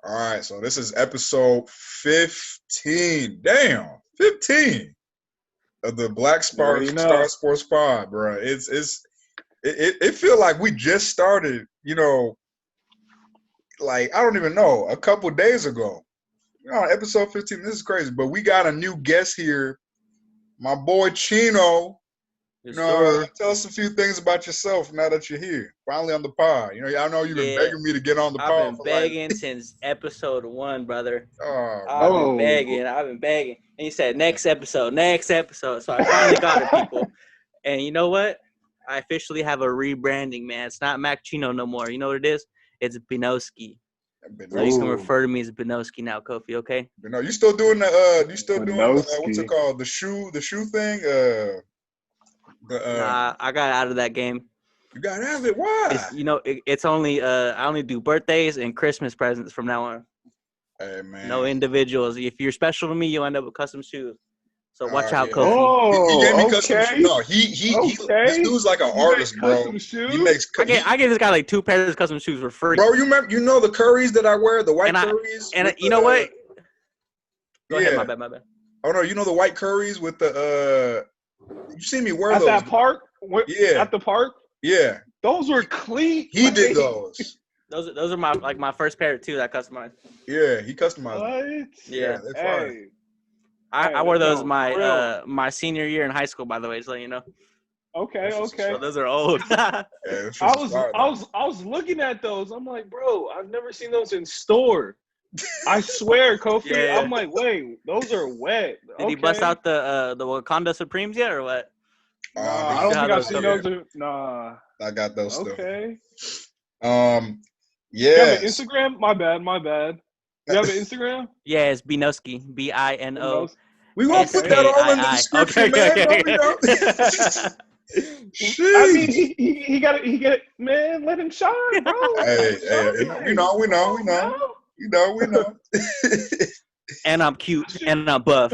All right, so this is episode 15. Damn, 15 of the Black Star Sports Pod, bro. It feel like we just started. Like I don't even know, a couple days ago. Episode 15. This is crazy, but we got a new guest here, my boy Chino. Yes, tell us a few things about yourself now that you're here. Finally on the pod. I know you've been begging me to get on the pod. I've been begging since episode 1, brother. Oh, I've been begging. And he said, next episode. So I finally got it, people. And you know what? I officially have a rebranding, man. It's not Mac Chino no more. You know what it is? It's Binoski. So you can refer to me as Binoski now, Kofi, okay? No, you still doing what's it called? The shoe thing? Nah, I got out of that game. You got out of it? Why? It's only I only do birthdays and Christmas presents from now on. Hey man. No individuals. If you're special to me, you'll end up with custom shoes. So watch out, Kofi. Oh, he gave me custom shoes. No, this dude's like an artist, bro. He makes. I get this guy like 2 pairs of custom shoes for free. Bro, you remember? The Curries that I wear, the white Curries. And you know what? Go ahead, my bad. Oh no, the white Curries with the You see me wear those at that park? At the park? Yeah. Those were clean. He did those. Those are my first pair too that I customized. Yeah, he customized. What? Yeah. Hey. I wore those my senior year in high school, by the way, so you know. Okay. So those are old. I was looking at those. I'm like, bro, I've never seen those in store. I swear, Kofi. Yeah. I'm like, wait, those are wet. Did he bust out the Wakanda Supremes yet, or what? I don't think I've seen those. Nah. I got those still. Okay. Yeah. You have an Instagram? My bad. You have an Instagram? Yeah, it's Binoski. Bino. We won't put that all in the description, man. I mean, he got it, man. Let him shine, bro. Hey, we know. We know. And I'm cute, and I'm buff.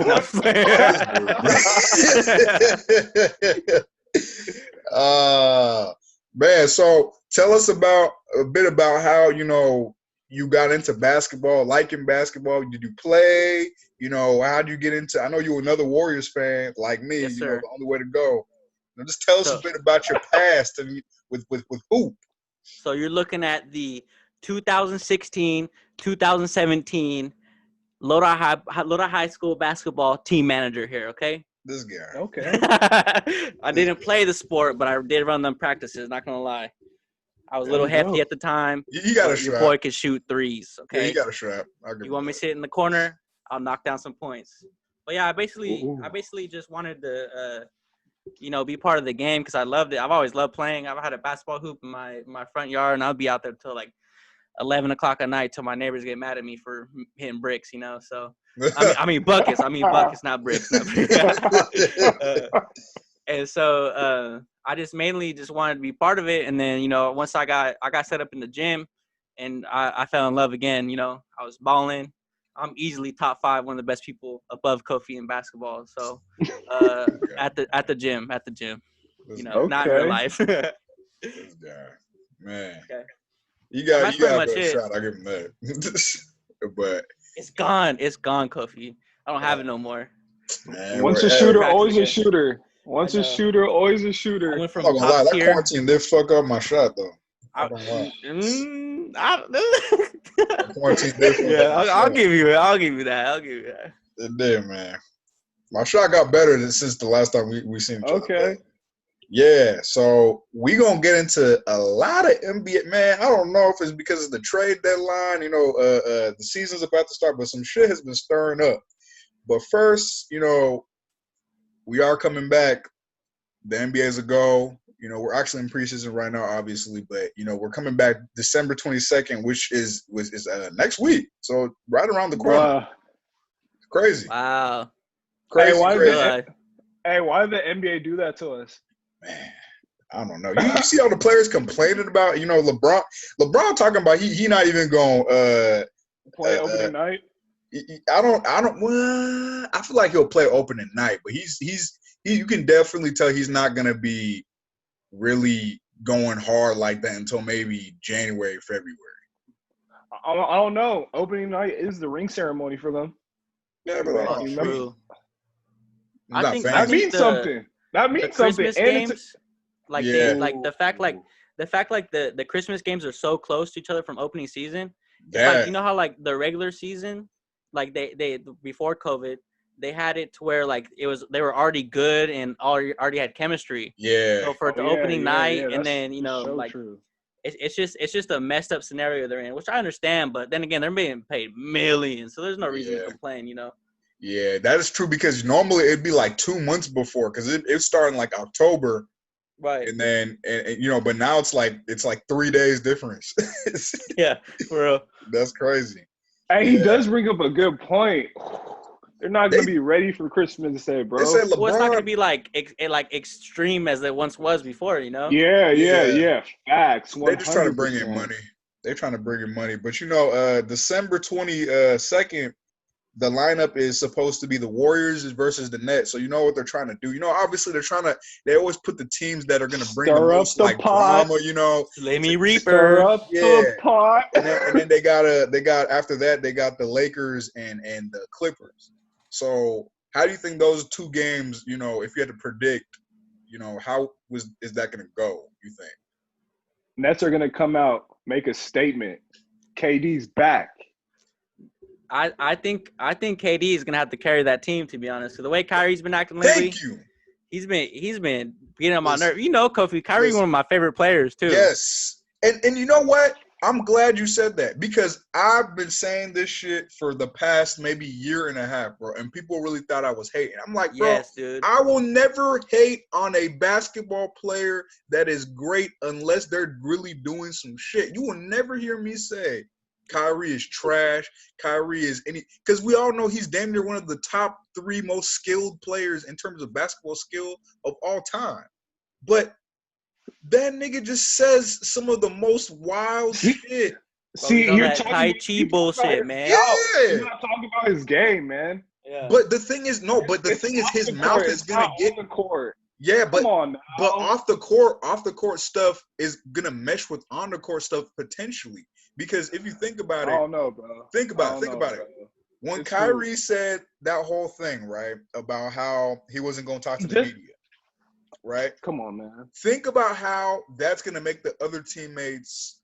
Man, so tell us a bit about how, you got into basketball, liking basketball. Did you play? How did you get into – I know you were another Warriors fan like me. Yes, sir. The only way to go. Just tell us a bit about your past with hoop. So you're looking at the 2016, 2017 Lodi High School basketball team manager here, okay? This guy. Okay. I didn't play the sport, but I did run them practices, not going to lie. I was a little hefty at the time. You got a strap. Your boy could shoot threes, okay? Yeah, you got a strap. You want me to sit in the corner? I'll knock down some points. But yeah, I basically just wanted to, be part of the game because I loved it. I've always loved playing. I've had a basketball hoop in my front yard, and I'll be out there till like 11 o'clock at night till my neighbors get mad at me for hitting bricks, So I mean buckets. Not bricks. And so I just mainly just wanted to be part of it. And then, once I got set up in the gym and I fell in love again, I was balling. I'm easily top 5, one of the best people above Kofi in basketball. So at the gym, not in real life. This guy, man. Okay. You got a shot. I give him that. But it's gone, Kofi. I don't have it no more. Man, once a shooter, always a shooter. Once a shooter, always a shooter. I went from that quarantine did fuck up my shot though. I'll give you that. It did, man. My shot got better since the last time we seen each other. Okay. Yeah, so we gonna get into a lot of NBA. Man, I don't know if it's because of the trade deadline. The season's about to start, but some shit has been stirring up. But first, we are coming back. The NBA's a go. We're actually in preseason right now, obviously, but we're coming back December 22nd, which is next week. So right around the corner. Crazy. Wow. Crazy. Why did the NBA do that to us? Man, I don't know. You see all the players complaining about, LeBron. LeBron talking about he not even going play opening night. I don't. Well, I feel like he'll play opening night, but you can definitely tell he's not gonna be really going hard like that until maybe January, February. I don't know. Opening night is the ring ceremony for them. Yeah, but true. I think that means something. That means something. Christmas games, yeah. the fact the Christmas games are so close to each other from opening season. It's Yeah. like, you know how like the regular season, like they before COVID, they had it to where like they were already good and already had chemistry. Yeah. So for the opening night, and then so like true. it's just a messed up scenario they're in, which I understand. But then again, they're being paid millions, so there's no reason to complain. Yeah, that is true because normally it'd be like 2 months before because it's starting like October, right? And then but now it's like 3 days difference. Yeah, for real. That's crazy. Hey, he does bring up a good point. They're not going to be ready for Christmas Day, bro. They said LeBron, well, it's not going to be like extreme as it once was before, Yeah. Facts. 100%. They're just trying to bring in money. They're trying to bring in money. But, December 22nd, the lineup is supposed to be the Warriors versus the Nets. So you know what they're trying to do. Obviously they always put the teams that are going to bring the most like drama, Let me Reaper. Stir up the pot. And then they got after that they got the Lakers and the Clippers. So how do you think those two games, if you had to predict, how is that going to go, you think? Nets are going to come out, make a statement. KD's back. I think KD is gonna have to carry that team, to be honest. So the way Kyrie's been acting lately, Thank you. He's been getting on my nerve. Kofi, Kyrie's one of my favorite players too. Yes, and you know what? I'm glad you said that because I've been saying this shit for the past maybe year and a half, bro. And people really thought I was hating. I'm like, bro, yes, dude. I will never hate on a basketball player that is great unless they're really doing some shit. You will never hear me say Kyrie is trash. Kyrie is because we all know he's damn near one of the top 3 most skilled players in terms of basketball skill of all time. But that nigga just says some of the most wild shit. See, you're talking Tai Chi bullshit, man. Yeah. You're not talking about his game, man. Yeah. But the thing is, his mouth is gonna get on the court. Yeah, but come on now. But off the court stuff is gonna mesh with on the court stuff potentially. Because if you think about it, I don't know, bro. Think about it. When Kyrie said that whole thing, right, about how he wasn't going to talk to the media, right? Come on, man. Think about how that's going to make the other teammates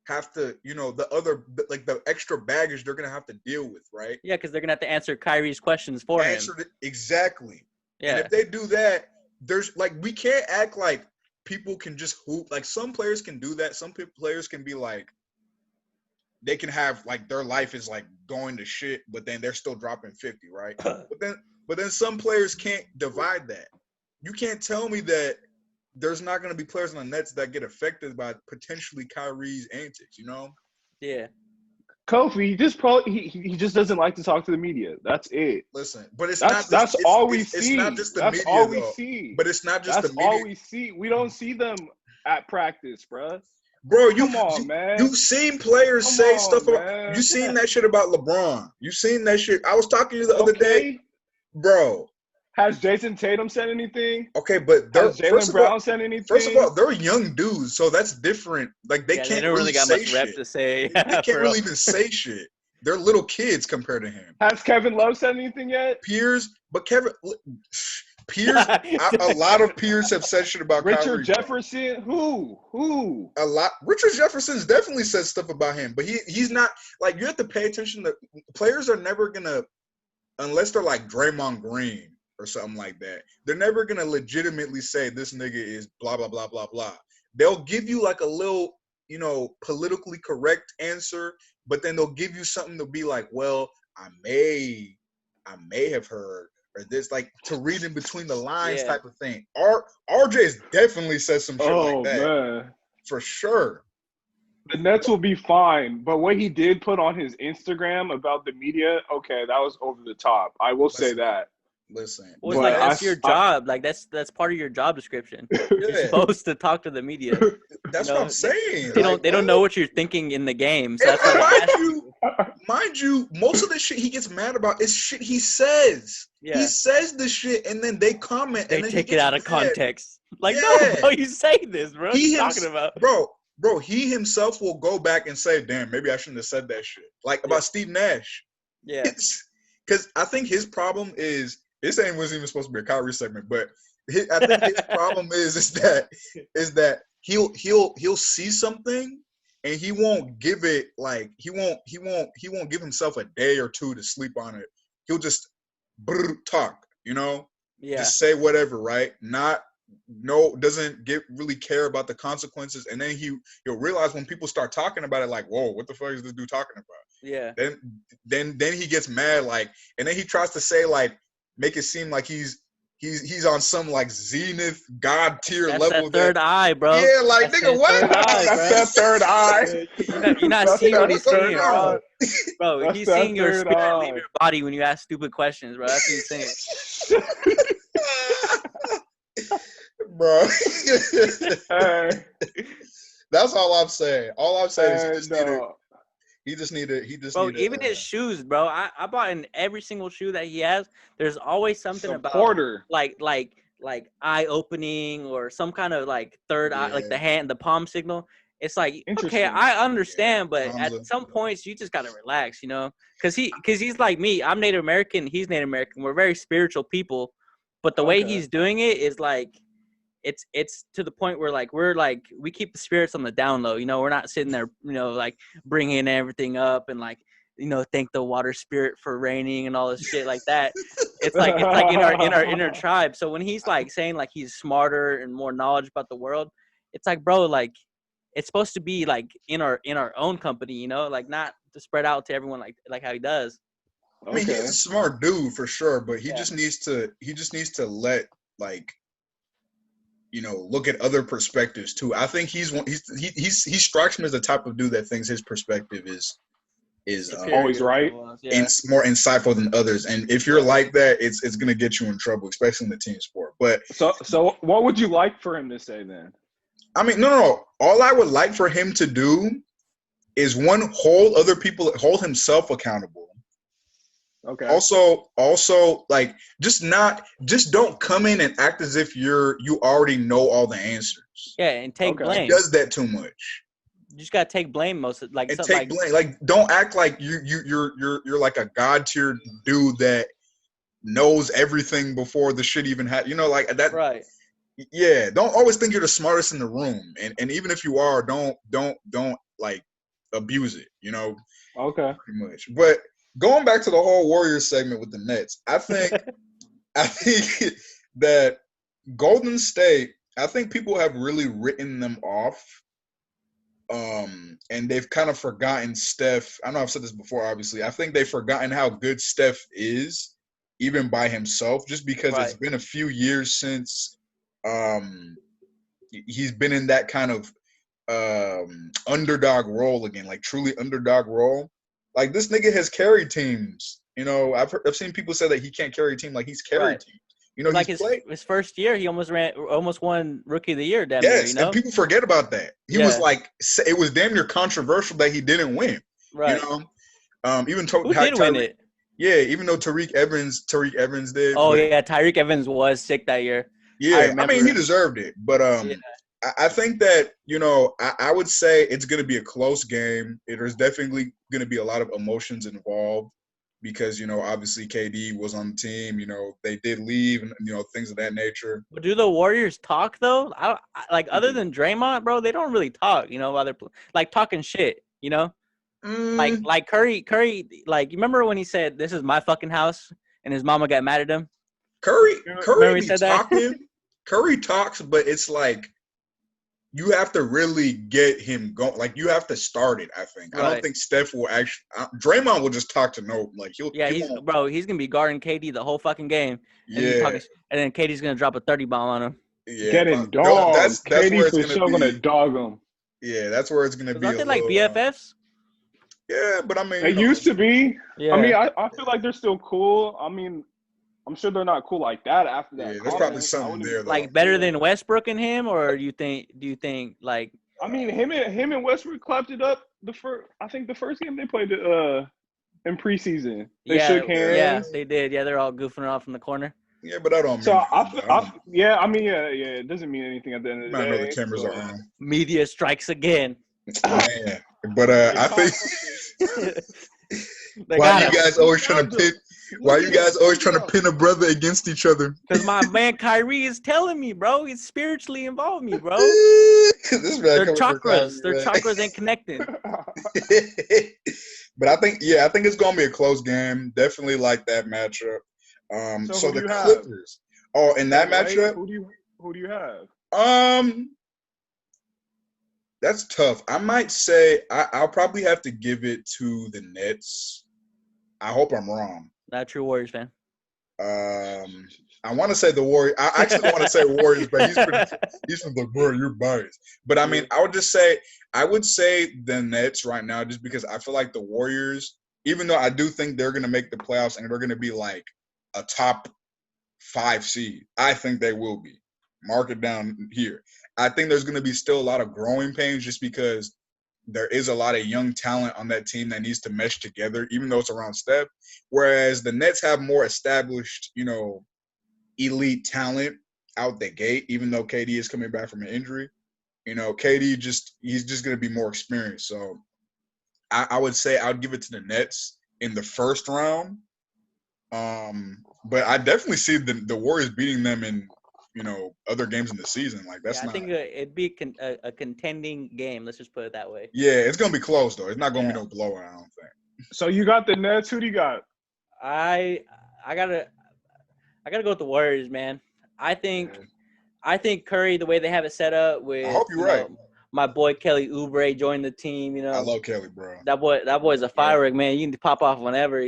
have to, the extra baggage they're going to have to deal with, right? Yeah, because they're going to have to answer Kyrie's questions for him. Exactly. Yeah. And if they do that, there's we can't act like people can just hoop. Like some players can do that. Some players can be like, they can have their life is going to shit, but then they're still dropping 50, right? but then some players can't divide that. You can't tell me that there's not going to be players on the Nets that get affected by potentially Kyrie's antics, Yeah. Kofi, he just doesn't like to talk to the media. That's it. Listen, but that's all we see. It's not just the that's media, all we though. see. But it's not just the media. That's all we see. We don't see them at practice, bruh. Bro, come on, man. You've seen players say stuff about. You seen that shit about LeBron. You seen that shit. I was talking to you the other day, bro. Has Jason Tatum said anything? Okay, but has Jaylen Brown said anything? First of all, they're young dudes, so that's different. They can't they don't really got much rep to say. They can't really even say shit. They're little kids compared to him. Has Kevin Love said anything yet? Pierce, a lot of peers have said shit about Richard Kyrie. Jefferson. Who? A lot. Richard Jefferson's definitely said stuff about him, but he's not you have to pay attention to players are never gonna, unless they're like Draymond Green or something like that. They're never gonna legitimately say this nigga is blah blah blah blah blah. They'll give you a little, politically correct answer, but then they'll give you something to be like, well, I may have heard. Or this to read in between the lines type of thing. RJ's definitely said some shit like that. Man. For sure. The Nets will be fine, but what he did put on his Instagram about the media, okay, that was over the top. I will say that. Listen. Well, it's that's your job. That's part of your job description. You're supposed to talk to the media. That's what I'm saying. They don't know what you're thinking in the game. So that's mind you, most of the shit he gets mad about is shit he says. Yeah. He says the shit and then they comment. They and then take it out of context. No, bro, you say this, bro. What are you talking about? Bro, bro, he himself will go back and say, "Damn, maybe I shouldn't have said that shit." Like about Steve Nash. Yeah. Because I think his problem is this wasn't even supposed to be a Kyrie segment, but I think his problem is that he'll see something and he won't give it like he won't give himself a day or two to sleep on it. He'll just talk, just say whatever, right? Doesn't really care about the consequences, and then he'll realize when people start talking about it, like, whoa, what the fuck is this dude talking about? Yeah. Then he gets mad, like, and then he tries to say, like, make it seem like he's on some like zenith god tier level. That third eye, bro. Yeah, like, that's nigga, what? That's that third eye. You're not seeing what he's seeing, bro. Bro, That's he's seeing your spirit eye. leave your body when you ask stupid questions, bro. That's what he's saying. Bro. That's all I'm saying. All I'm saying is he just needed. Bro, even his shoes, bro. I bought in every single shoe that he has. There's always something about like eye opening or some kind of like third eye, like the palm signal. It's like, okay, I understand, but at some points you just gotta relax, because he's like me. I'm Native American. He's Native American. We're very spiritual people, but the way he's doing it is like. It's to the point where like we keep the spirits on the down low, we're not sitting there, like bringing everything up and like, thank the water spirit for raining and all this shit like that. It's like in our inner tribe. So when he's like saying like he's smarter and more knowledge about the world, it's like, bro, like it's supposed to be like in our own company, like not to spread out to everyone like how he does. I mean, he's a smart dude for sure, but he just needs to let like. Look at other perspectives too. I think he strikes me as the type of dude that thinks his perspective is always right, and more insightful than others. And if you're like that, it's gonna get you in trouble, especially in the team sport. But so what would you like for him to say then? I mean, no. All I would like for him to do is hold himself accountable. Okay. Also, like, just don't come in and act as if you already know all the answers. Yeah, and take blame. He does that too much. You just gotta take blame most of like. And take blame. Like, don't act like you're like a god tier dude that knows everything before the shit even happened. Like that. Right. Yeah. Don't always think you're the smartest in the room, and even if you are, don't like abuse it. Okay. Pretty much, but. Going back to the whole Warriors segment with the Nets, I think that Golden State, I think people have really written them off. And they've kind of forgotten Steph. I know I've said this before, obviously. I think they've forgotten how good Steph is, even by himself, just because it's been a few years since he's been in that kind of underdog role again, like truly underdog role. Like, this nigga has carried teams. I've seen people say that he can't carry a team. Like, he's carried teams. Like his first year, he almost won Rookie of the Year. Yes, and people forget about that. He was like, it was damn near controversial that he didn't win. Right. Even who did win it? Yeah, even though Tariq Evans did. Oh yeah, Tariq Evans was sick that year. Yeah, I mean, he deserved it, but I think that, I would say it's going to be a close game. There's definitely going to be a lot of emotions involved because, obviously KD was on the team. They did leave and, things of that nature. But do the Warriors talk, though? Other than Draymond, bro, they don't really talk, while they're like talking shit, Like Curry, like, you remember when he said, "This is my fucking house," and his mama got mad at him? Curry said that? Curry talks, but it's like, you have to really get him going. Like, you have to start it, I think. Right. I don't think Steph will actually – Draymond will just talk to no – like, he's going to be guarding KD the whole fucking game. And then KD's going to drop a 30 bomb on him. Yeah, getting dogged. That's KD for sure going to dog him. Yeah, that's where it's going to be. Aren't they like BFFs? Yeah, but I mean – They used to be. Yeah. I mean, I feel like they're still cool. I mean – I'm sure they're not cool like that after that. Yeah, there's probably something there, though. Like, better than Westbrook and him, or do you think like? I mean, him and Westbrook clapped it up I think the first game they played in preseason. They shook hands. Yeah, they did. Yeah, they're all goofing off in the corner. Yeah, but I don't So mean it doesn't mean anything at the end of the I know day. the cameras So. are on. Media strikes again. Man. But I think why you guys always trying to pit? Why you guys always trying to pin a brother against each other? Because my man Kyrie is telling me, bro. He's spiritually involved me, bro. This man Their chakras ain't connecting. But I think it's gonna be a close game. Definitely like that matchup. So the Clippers. Oh, in that matchup, who do you have? That's tough. I might say I'll probably have to give it to the Nets. I hope I'm wrong. Not a true Warriors fan. I want to say the Warriors. I actually want to say Warriors, but he's from the Warriors. You're biased. But I mean, I would say the Nets right now, just because I feel like the Warriors, even though I do think they're going to make the playoffs and they're going to be like a top 5 seed, I think they will be. Mark it down here. I think there's going to be still a lot of growing pains just because there is a lot of young talent on that team that needs to mesh together, even though it's around Steph. Whereas the Nets have more established, elite talent out the gate, even though KD is coming back from an injury. KD he's just going to be more experienced. So I would say I would give it to the Nets in the first round. But I definitely see the Warriors beating them in other games in the season. Like that's I think it'd be a contending game. Let's just put it that way. Yeah, it's gonna be close though. It's not gonna be no blowout, I don't think. So you got the Nets. Who do you got? I gotta go with the Warriors, man. I think Curry, the way they have it set up with, I hope you're right. My boy Kelly Oubre joined the team. I love Kelly, bro. That boy's a firework, man. You can pop off whenever,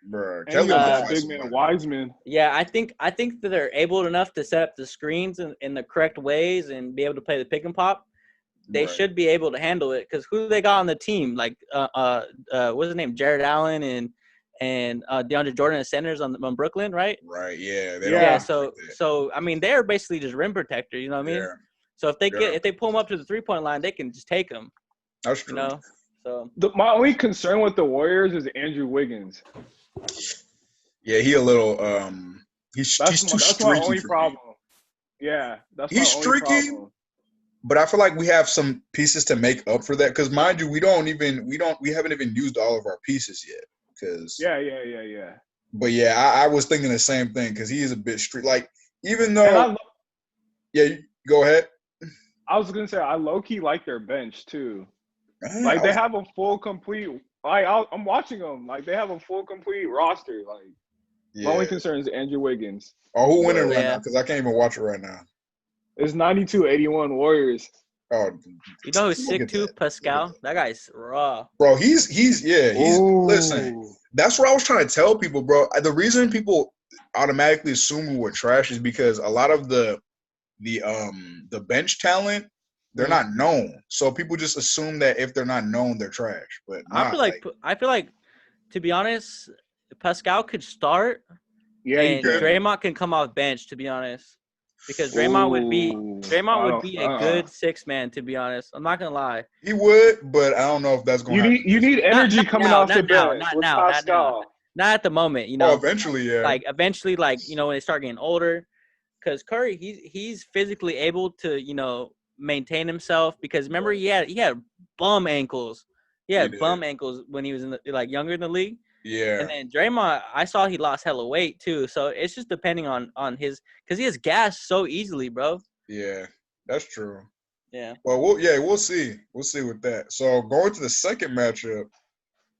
Bro, Kelly big man, Wiseman. Yeah, I think that they're able enough to set up the screens in the correct ways and be able to play the pick and pop. They should be able to handle it because who they got on the team? Like, what's his name? Jared Allen and DeAndre Jordan as centers on Brooklyn, right? Right. Yeah. So I mean, they're basically just rim protectors. You know what I mean? Yeah. So if they pull them up to the 3-point line, they can just take them. That's true. So my only concern with the Warriors is Andrew Wiggins. Yeah, he a little he's too streaky. That's my only problem. Yeah, he's streaky. But I feel like we have some pieces to make up for that because, mind you, we haven't even used all of our pieces yet. Because yeah. But yeah, I was thinking the same thing because he is a bit streaky. Like even though, go ahead. I was gonna say I low key like their bench too. Like they have a full complete. Like I'm watching them. Like they have a full complete roster. Like my only concern is Andrew Wiggins. Oh, who winning right now? Because I can't even watch it right now. It's 92-81 Warriors. Oh, you know who's sick too? Pascal. That guy's raw. Bro, he's listen. That's what I was trying to tell people, bro. The reason people automatically assume we're trash is because a lot of the bench talent, they're not known. So people just assume that if they're not known, they're trash. But I feel like to be honest, Pascal could start. Yeah, and Draymond can come off bench, to be honest. Because Draymond would be a good 6-man, to be honest. I'm not gonna lie. He would, but I don't know if that's going to You need energy coming off the bench. Not at the moment, Oh, eventually, yeah. Like eventually, when they start getting older. Because Curry, he's physically able to, maintain himself. Because remember, he had bum ankles. He had bum ankles when he was younger in the league. Yeah. And then Draymond, I saw he lost hella weight too. So it's just depending on his – because he has gas so easily, bro. Yeah, that's true. Yeah. Well, we'll see. We'll see with that. So going to the second matchup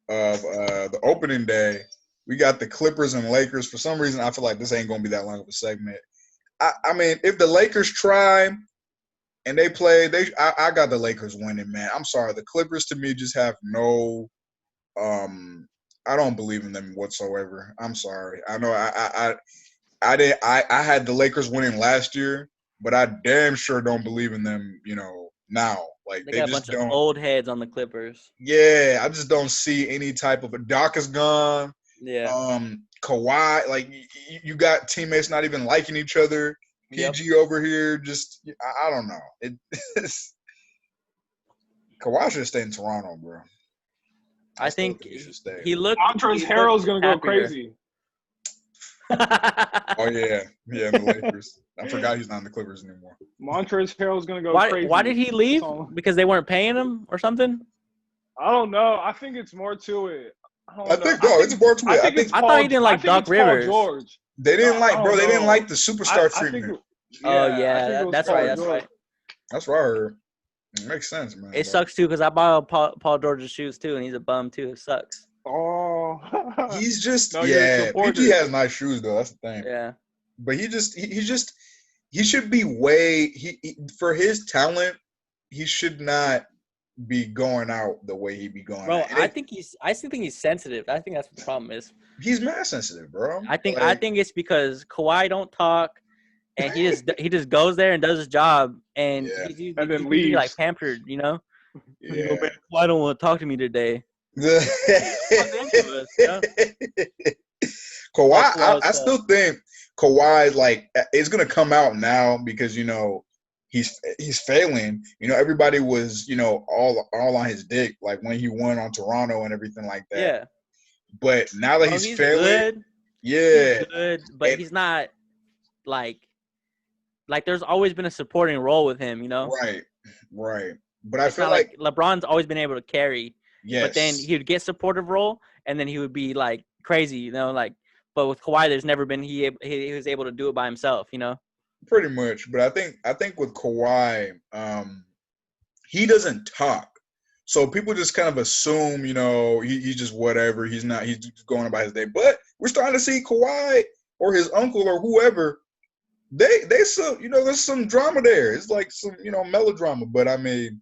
of the opening day, we got the Clippers and Lakers. For some reason, I feel like this ain't going to be that long of a segment. I mean, if the Lakers try and they play, I got the Lakers winning, man. I'm sorry. The Clippers, to me, just have no I don't believe in them whatsoever. I'm sorry. I know I had the Lakers winning last year, but I damn sure don't believe in them, now. Like they got just a bunch of old heads on the Clippers. Yeah, I just don't see any type of – Doc is gone. Yeah. Kawhi, like you got teammates not even liking each other. PG over here, just I don't know. Kawhi should stay in Toronto, bro. I think he looked. Montrezl Harrell's gonna go crazy. Oh yeah, yeah, the Lakers. I forgot he's not in the Clippers anymore. Montrezl Harrell's gonna go crazy. Why did he leave? Because they weren't paying him or something? I don't know. I think it's more to it. I think it's more to it. I thought he didn't like Doc Rivers. George. They didn't they didn't like the superstar treatment. That's right. That's what I heard. It makes sense, man. It sucks too because I bought Paul George's shoes too, and he's a bum too. It sucks. Oh, he's just PG has nice shoes though. That's the thing. Yeah, but he should be for his talent. He should not be going out the way he be going. Bro, I still think he's sensitive. I think that's what the problem is. He's mad sensitive, bro. I think it's because Kawhi don't talk, and he just goes there and does his job, and he's then leaves like pampered, you know. Yeah. Man, Kawhi don't want to talk to me today. Kawhi, I still think Kawhi it's gonna come out now because he's failing. Everybody was all on his dick like when he won on Toronto and everything like that. Yeah. But now that he's failing, he's good, but he's not like there's always been a supporting role with him, Right. But I feel like LeBron's always been able to carry. Yes. But then he would get supportive role, and then he would be like crazy, But with Kawhi, there's never been he was able to do it by himself, Pretty much, but I think with Kawhi, he doesn't talk, so people just kind of assume, he's just whatever. He's just going about his day. But we're starting to see Kawhi or his uncle or whoever. They some there's some drama there. It's like some melodrama. But I mean,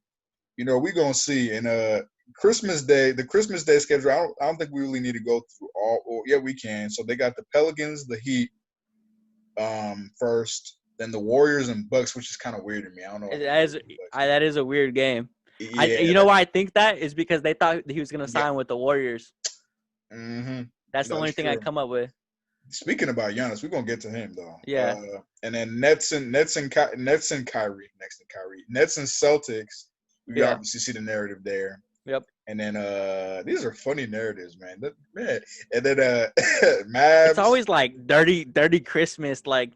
we gonna see. And the Christmas Day schedule. I don't think we really need to go through all. Or, yeah, we can. So they got the Pelicans, the Heat, first. Then the Warriors and Bucks, which is kind of weird to me. I don't know. That is a weird game. Yeah, you know why I think that is because they thought he was going to sign with the Warriors. Mm-hmm. That's the only thing I come up with. Speaking about Giannis, we're gonna get to him though. Yeah. And then Nets and Kyrie. Nets and Celtics. We obviously see the narrative there. Yep. And then these are funny narratives, man. And then Mavs. It's always like dirty Christmas, like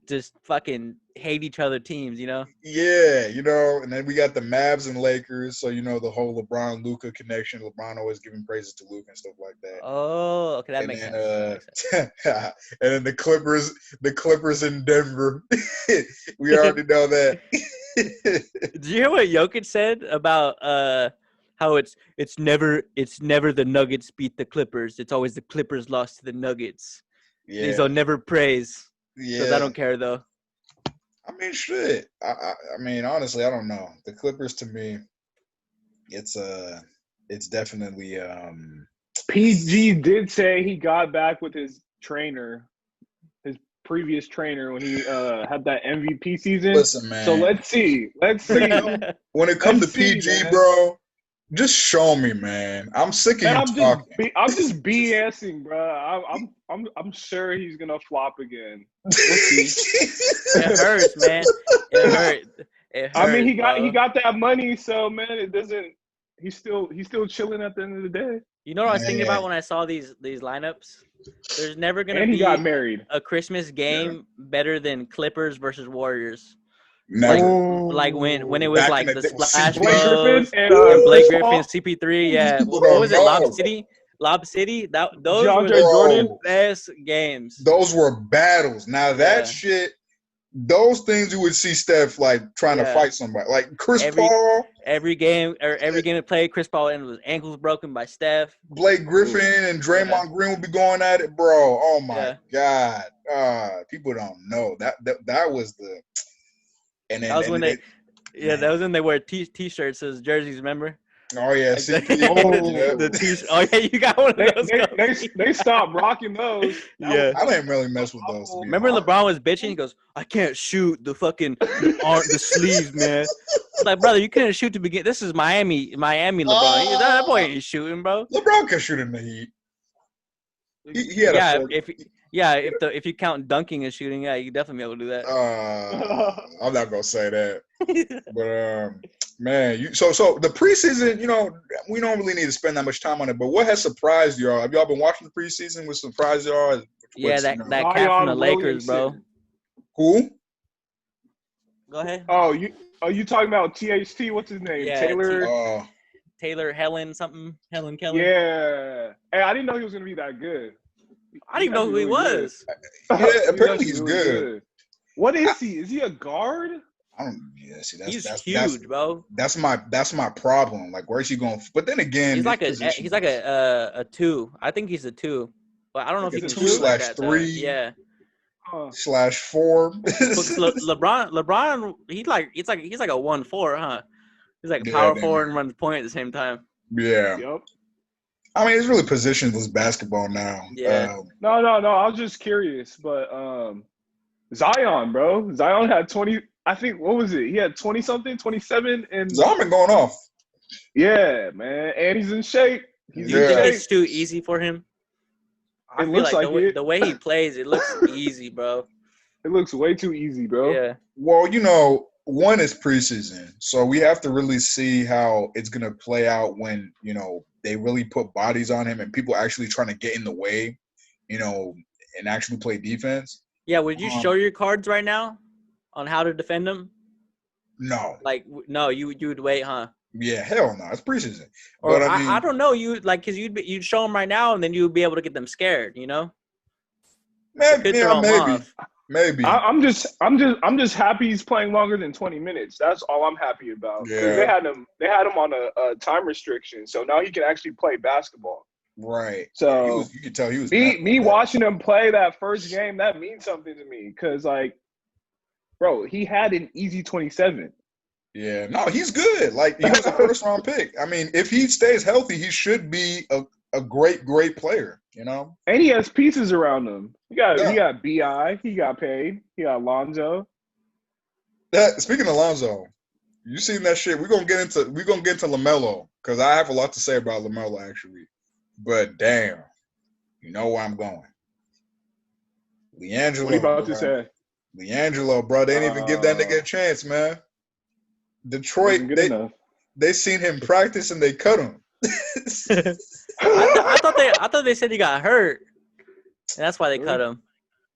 just fucking hate each other teams, Yeah, and then we got the Mavs and Lakers, so the whole LeBron Luka connection. LeBron always giving praises to Luka and stuff like that. Oh, okay, that makes sense. And then the Clippers in Denver. We already know that. Did you hear what Jokic said about how it's never the Nuggets beat the Clippers. It's always the Clippers lost to the Nuggets. Yeah. These will never praise. Yeah. Because I don't care though. I mean, shit. I mean, honestly, I don't know. The Clippers to me, it's definitely. PG did say he got back with his trainer, his previous trainer when he had that MVP season. Listen, man. So let's see. When it comes to PG, bro. Just show me, man. I'm sick of you talking. I'm just BSing, bro. I'm sure he's gonna flop again. We'll see. It hurts, man. It hurts. I mean, he got that money, so man, it doesn't. He's still chilling at the end of the day. You know what I was thinking about when I saw these lineups? There's never gonna be got married. A Christmas game better than Clippers versus Warriors. Never. Like when it was like the Splash Blake Bros and Blake Griffin, CP3. Yeah, what was it? Lob City. Those were the best games. Those were battles. Now that shit, those things you would see Steph trying to fight somebody, like Chris Paul. Every game it played, Chris Paul and his ankles broken by Steph. Blake Griffin and Draymond Green would be going at it, bro. Oh my God, people don't know that was the. And then, that was when that was when they wear t-shirts as jerseys, remember? Oh yeah, the t-shirt. Oh yeah, you got one of those. They stopped rocking those. I didn't really mess with those. Remember LeBron was bitching. He goes, "I can't shoot the fucking the sleeves, man." It's like, brother, you couldn't shoot to begin. This is Miami, LeBron. That boy ain't shooting, bro. LeBron can shoot in the Heat. He had if you count dunking and shooting, you can definitely be able to do that. I'm not gonna say that, but man, so the preseason, we don't really need to spend that much time on it. But what has surprised y'all? Have y'all been watching the preseason? What surprised y'all? Yeah, Which, that cat from the Zion Lakers, bro. Williamson. who? Go ahead. Oh, you talking about THT? What's his name? Yeah, Taylor. Taylor Helen Keller. Yeah. Hey, I didn't know he was gonna be that good. I didn't even know who he was. Yeah, He's apparently actually he's really good. What is he? Is he a guard? I don't. Yeah, see, He's huge, bro. That's my problem. Like, where's he going? But then again, He's like a 2. I think he's a 2, but I don't know if he can He's a 2 shoot like slash that. 3. Yeah. Slash 4. Because LeBron, he's like a 1-4, huh? He's like a Yeah, power damn forward it. and runs point at the same time. Yeah. Yep. I mean, it's really positionless basketball now. Yeah. No. I was just curious, but Zion, bro. Zion had 20. I think what was it? He had 20-something, 27, and Zion been going off. yeah, man. And he's in shape. He's Do you in think shape. it's too easy for him? I It feel looks like like the way he plays, it looks easy, bro. It looks way too easy, bro. Yeah. Well, one is preseason, so we have to really see how it's gonna play out when they really put bodies on him and people actually trying to get in the way, and actually play defense. Yeah. Would you show your cards right now on how to defend him? No. Like, no, you would wait, huh? Yeah, hell no. It's preseason. Or but I don't know. Because you'd show them right now, and then you'd be able to get them scared. Maybe. I'm just happy he's playing longer than 20 minutes. That's all I'm happy about. Yeah. They had him on a time restriction, so now he can actually play basketball. Right. So you could tell he was me watching him play that first game. That means something to me because, like, bro, he had an easy 27. Yeah, no, he's good. Like, he was a first-round pick. I mean, if he stays healthy, he should be a great player, And he has pieces around him. He got BI. He got paid. He got Lonzo. Speaking of Lonzo, you seen that shit? We're gonna get into Lamelo because I have a lot to say about Lamelo actually. But damn, you know where I'm going. LiAngelo. What are you about to say? LiAngelo, bro, they didn't even give that nigga a chance, man. Detroit, they seen him practice and they cut him. I thought they said he got hurt, and that's why they cut him.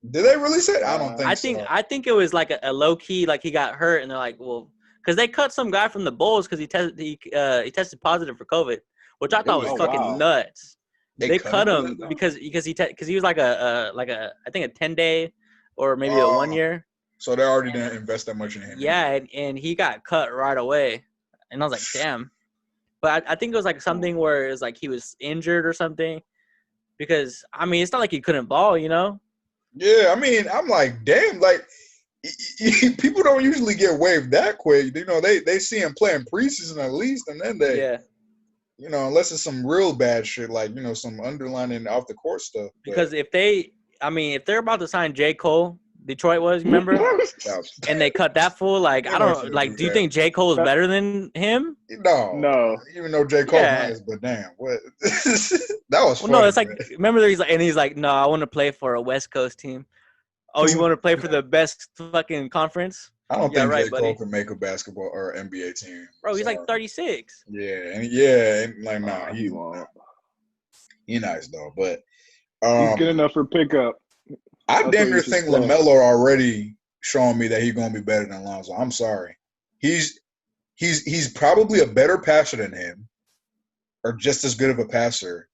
Did they really say? I don't think. I think it was like a low key, like he got hurt, and they're like, well, because they cut some guy from the Bulls because he tested positive for COVID, which I thought was fucking nuts. They cut him because he was like a I think a 10-day or maybe a 1 year. So they already didn't invest that much in him. Yeah, and he got cut right away, and I was like, damn. But I think it was like something where it was like he was injured or something, because I mean it's not like he couldn't ball, Yeah, I mean I'm like, damn, like people don't usually get waived that quick. They see him playing preseason at least, and then they, unless it's some real bad shit like some underlining off the court stuff. Because if they're about to sign J. Cole. Detroit was, remember? And they cut that fool. Like, I don't know. Like, do you think J. Cole is better than him? No. Even though J. Cole is, but damn, what? That was funny. No, it's like, remember, he's like, no, I want to play for a West Coast team. Oh, you want to play for the best fucking conference? I don't think J. Cole can make a basketball or NBA team. Bro, he's like 36. Yeah, and like, nah, he won't. He's nice though, but he's good enough for pickup. I damn near think LaMelo already showing me that he's gonna be better than Lonzo. I'm sorry. He's probably a better passer than him, or just as good of a passer.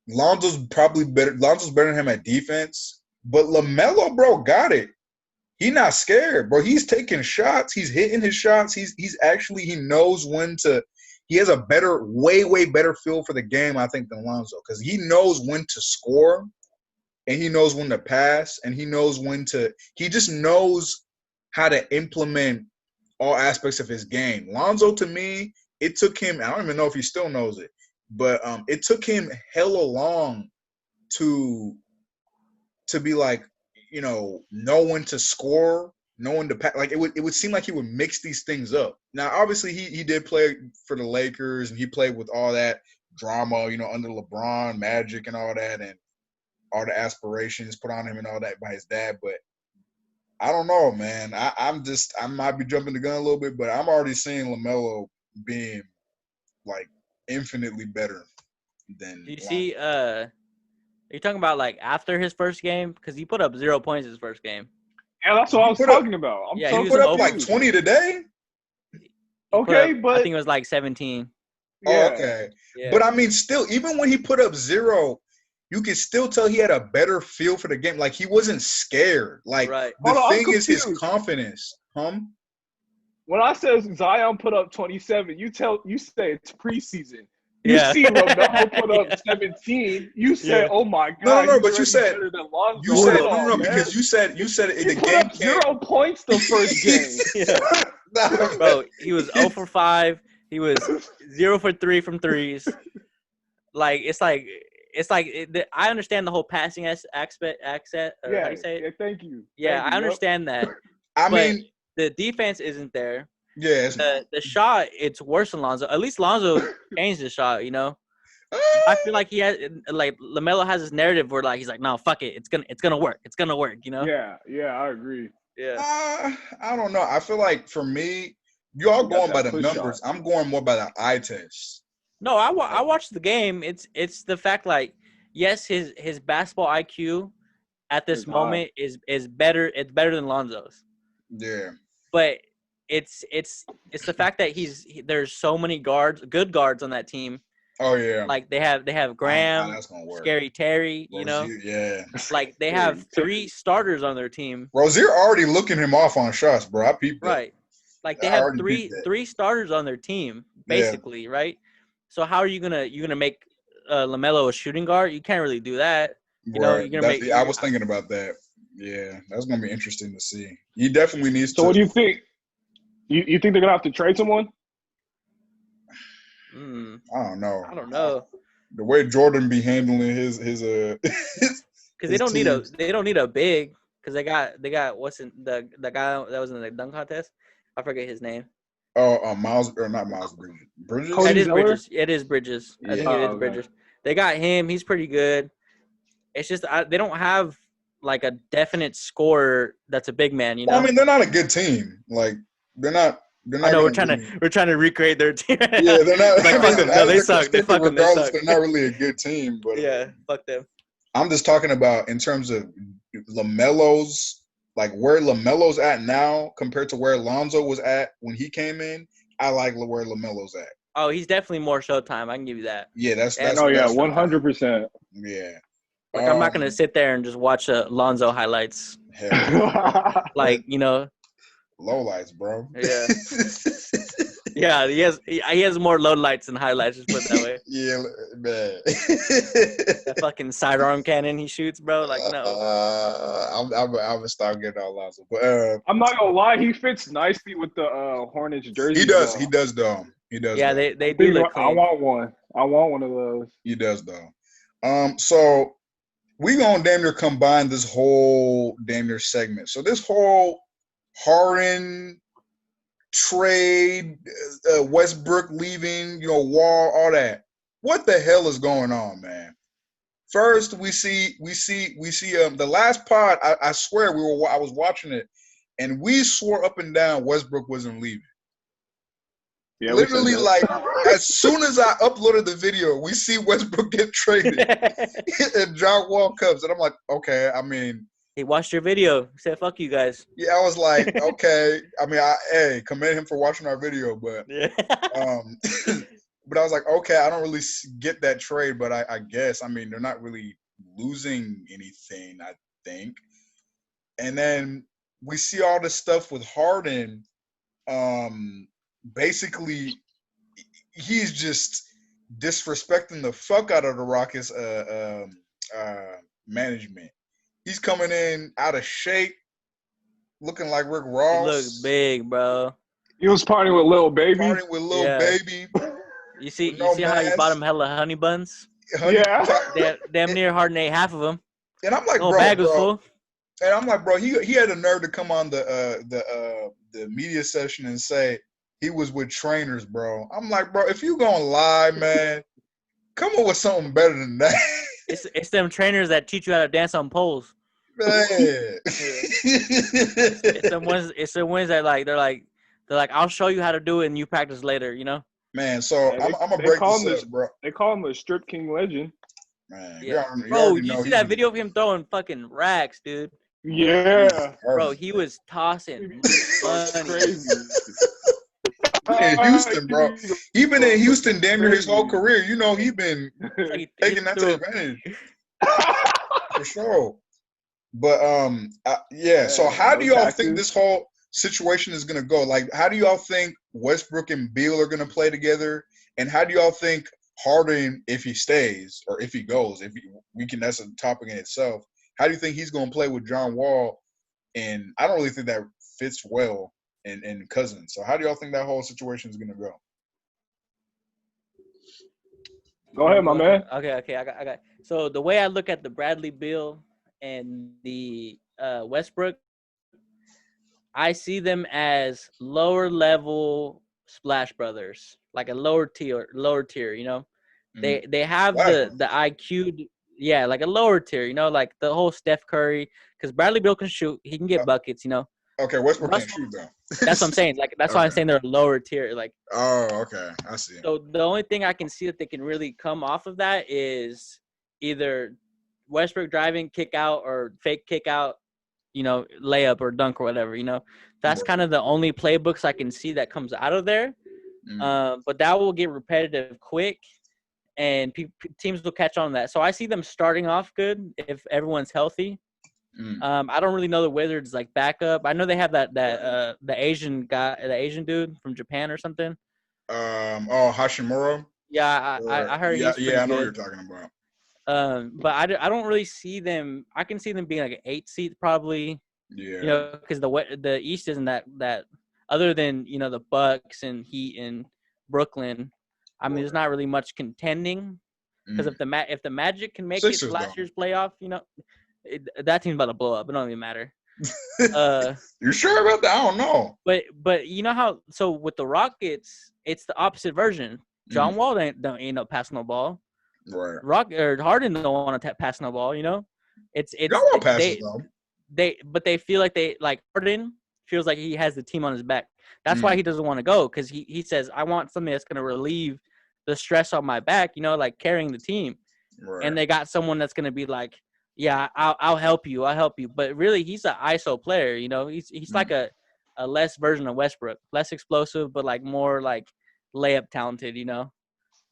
Lonzo's probably better. Lonzo's better than him at defense. But LaMelo, bro, got it. He's not scared, bro. He's taking shots. He's hitting his shots. He knows when to. He has a way better feel for the game, I think, than Lonzo, because he knows when to score. And he knows when to pass, and he knows he just knows how to implement all aspects of his game. Lonzo, to me, it took him, I don't even know if he still knows it, but it took him hella long to be like, know when to score, know when to pass. Like, it would seem like he would mix these things up. Now, obviously, he did play for the Lakers, and he played with all that drama, under LeBron, Magic, and all that, and all the aspirations put on him and all that by his dad, but I don't know, man. I might be jumping the gun a little bit, but I'm already seeing LaMelo being like infinitely better than. Do you see Are you talking about like after his first game? Because he put up 0 points his first game. Yeah, that's what I was talking about. Yeah, he he was put up over- like 20 today. Okay, I but think it was like 17. Oh, yeah. okay. Yeah. But I mean, still, even when he put up 0, you can still tell he had a better feel for the game. Like he wasn't scared. Like Right. the Hold on, I'm thing is his confused. confidence. When I said Zion put up 27, you say it's preseason. You Yeah. see Lamelo put up Yeah. 17. You said, Yeah. "Oh my No, God, he's but you already said better than Lonzo." you said Hold on, no, man. because you said He the put game up 0 points the first game. Yeah. Bro, he was 0 for 5. He was 0 for 3 from threes. Like I understand the whole passing aspect. How do Yeah, you say it? yeah. Thank you. Yeah, Thank I you. understand that. I But mean, the defense isn't there. yeah, it's not. The shot, it's worse than Lonzo. At least Lonzo changed the shot, you know. I feel like he has like Lamelo has this narrative where like he's like, no, fuck it, it's gonna work, you know. Yeah, I agree. Yeah. I don't know. I feel like for me, y'all He got going by that the push numbers. shot. I'm going more by the eye test. No, I watched the game. It's the fact like yes, his basketball IQ at this It's high. moment is better. It's better than Lonzo's. Yeah. But it's the fact that there's so many good guards on that team. Oh yeah. Like they have Graham, that's gonna work. Scary Terry, you know. Rozier, yeah. Like they have 3 starters on their team. Rozier already looking him off on shots, bro. I peeped that. Right. Like they I have already peeped that. three starters on their team, basically, right? So how are you gonna make Lamelo a shooting guard? You can't really do that. You know, Right. you're gonna make. I was thinking about that. Yeah, that's gonna be interesting to see. He definitely needs to. So what do you think? You think they're gonna have to trade someone? I don't know. I don't know. The way Jordan be handling his Because they don't need a big. Because they got what's in the guy that was in the dunk contest. I forget his name. Oh, Miles or not Miles Bridges. Bridges. Cody It is Zeller? Bridges. It is Bridges. I think it is Bridges. They got him. He's pretty good. It's just they don't have like a definite scorer that's a big man. You know. Well, I mean, they're not a good team. Like they're not. I know we're trying to recreate their team. Yeah, they're not. Like, fuck them. No, they suck. They fuck them. They Regardless, suck. they're not really a good team. But Yeah, fuck them. I'm just talking about in terms of Lamelo's, like where Lamelo's at now compared to where Lonzo was at when he came in. I like where Lamelo's at. Oh, he's definitely more Showtime. I can give you that. Yeah, that's 100%. Yeah. Like I'm not gonna sit there and just watch Lonzo highlights. Hell, like you know. Lowlights, bro. Yeah. Yeah, he has more lowlights than highlights. Just put it that way. Yeah, man. That fucking sidearm cannon he shoots, bro. Like no. I'm gonna start getting all Lonzo, but I'm not gonna lie, he fits nicely with the Hornets jersey. He does. He does though. He does. Yeah, though. they do look clean. I want one of those. He does though. So we gonna damn near combine this whole damn near segment. So this whole Harden trade, Westbrook leaving, Wall, all that. What the hell is going on, man? First, we see the last pod. I swear I was watching it, and we swore up and down Westbrook wasn't leaving. Yeah, literally, like as soon as I uploaded the video, we see Westbrook get traded, and John Wall comes, and I'm like, okay. I mean, he watched your video. He said, "Fuck you guys." Yeah, I was like, okay. I mean, commend him for watching our video, but but I was like, okay, I don't really get that trade, but I guess, I mean, they're not really losing anything, I think. And then we see all this stuff with Harden. Basically, he's just disrespecting the fuck out of the Rockets management. He's coming in out of shape, looking like Rick Ross. He looks big, bro. He was partying with Lil Baby. Baby. You see how he bought him hella honey buns? Damn near Harden ate half of them. And I'm like, bag was full. And I'm like, bro, he had the nerve to come on the media session and say he was with trainers, bro. I'm like, bro, if you gonna lie, man, come up with something better than that. It's them trainers that teach you how to dance on poles. Man. It's the ones that they're like, I'll show you how to do it and you practice later, you know? Man, so I'm gonna break this up, bro. They call him a strip king legend. Man, Yeah, you bro, already you know see he's that gonna video of him throwing fucking racks, dude? Yeah. Bro, he was tossing money. Crazy. in Houston, bro. He been in Houston damn near his whole Crazy. career. You know, he been Like he taking that to threw advantage for sure. But yeah. So how do no y'all think taxes. this whole situation is gonna go? Like, how do y'all think Westbrook and Beal are gonna play together? And how do y'all think Harden, if he stays or if he goes, that's a topic in itself. How do you think he's gonna play with John Wall? And I don't really think that fits well in Cousins. So how do y'all think that whole situation is gonna go? Go ahead, my man. Okay. I got. So the way I look at the Bradley Beal and the Westbrook, I see them as lower level Splash Brothers, like a lower tier. You know, they have the IQ. Yeah, like a lower tier. You know, like the whole Steph Curry, because Bradley Beal can shoot. He can get buckets. You know. Okay, Westbrook can't shoot though. That's what I'm saying. Like that's why I'm saying they're lower tier. Like. Oh, okay, I see. So the only thing I can see that they can really come off of that is either Westbrook driving, kick out, or fake kick out, you know, layup or dunk or whatever. You know, that's kind of the only playbooks I can see that comes out of there. But that will get repetitive quick, and teams will catch on to that. So I see them starting off good if everyone's healthy. I don't really know the Wizards like backup. I know they have the Asian guy, the Asian dude from Japan or something. Hashimura. Yeah, I heard he's pretty I know good. what you're talking about. But I don't really see them. I can see them being like an 8 seed probably. Yeah. You know, because the East isn't that other than you know the Bucks and Heat and Brooklyn. I mean, there's not really much contending because if the Magic can make Sixers, it to last year's playoff, you know, that team's about to blow up. It don't even matter. You sure about that? I don't know. But you know how so with the Rockets, it's the opposite version. John Wall ain't no passing no ball. Right. Harden don't want to pass no ball. You know, Y'all want passes though. They feel like Harden feels like he has the team on his back. That's why he doesn't want to go because he says I want something that's gonna relieve the stress on my back. You know, like carrying the team. Right. And they got someone that's gonna be like, yeah, I'll help you. But really, he's an ISO player. You know, he's like a less version of Westbrook, less explosive, but like more like layup talented. You know.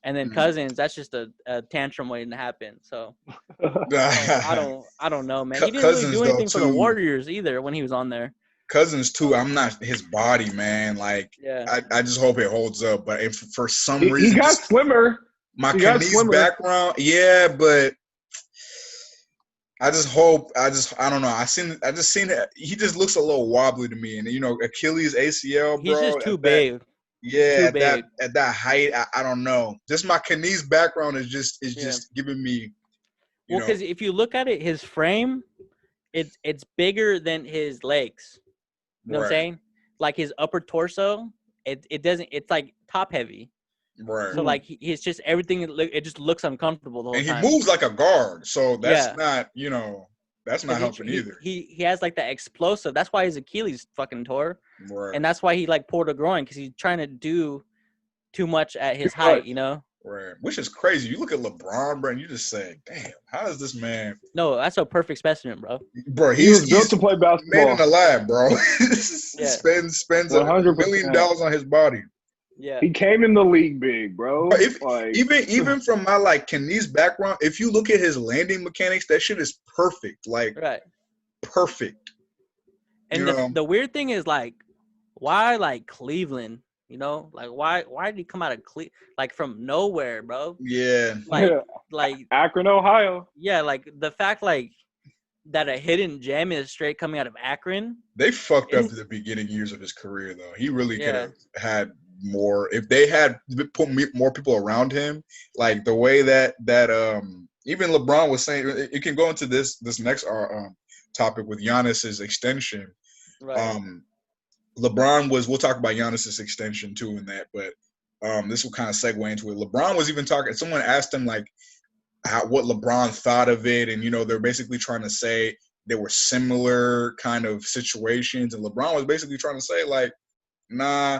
And then Cousins, that's just a tantrum waiting to happen. So I don't know, man. He didn't really do anything for the Warriors either when he was on there. Cousins too. I'm not his body, man. Like, I just hope it holds up. But if for some reason he got slimmer. My Kenny's background, yeah, but I just hope. I don't know. I just seen it. He just looks a little wobbly to me, and you know, Achilles ACL, bro. He's just too big. Yeah, at that height, I don't know. Just my Kenny's background is just giving me. Well, because if you look at it, his frame, it's bigger than his legs. You know what I'm saying? Like his upper torso, it doesn't. It's like top heavy. Right. So like he's just everything. It just looks uncomfortable the whole time. And he moves like a guard, so that's not that's not helping either. He has like that explosive. That's why his Achilles fucking tore. Right. And that's why he like pulled a groin because he's trying to do too much at his height, you know? Right. Which is crazy. You look at LeBron, bro, and you just say, damn, how does this man – No, that's a perfect specimen, bro. Bro, he's built to play basketball. Made in the lab, bro. Spends $1 million on his body. Yeah. He came in the league big, bro. Even from my like Kenny's background, if you look at his landing mechanics, that shit is perfect. Like perfect. And the weird thing is like why like Cleveland, you know? Like why did he come out of like from nowhere, bro? Yeah. Like Akron, Ohio. Yeah, like the fact like that a hidden gem is straight coming out of Akron. They fucked up the beginning years of his career though. He really could have had more if they had put more people around him. Like the way that even LeBron was saying, it can go into this next topic with Giannis's extension. Right. LeBron we'll talk about Giannis's extension too in that, but this will kind of segue into it. LeBron was even talking. Someone asked him like what LeBron thought of it, and they're basically trying to say there were similar kind of situations, and LeBron was basically trying to say like, nah,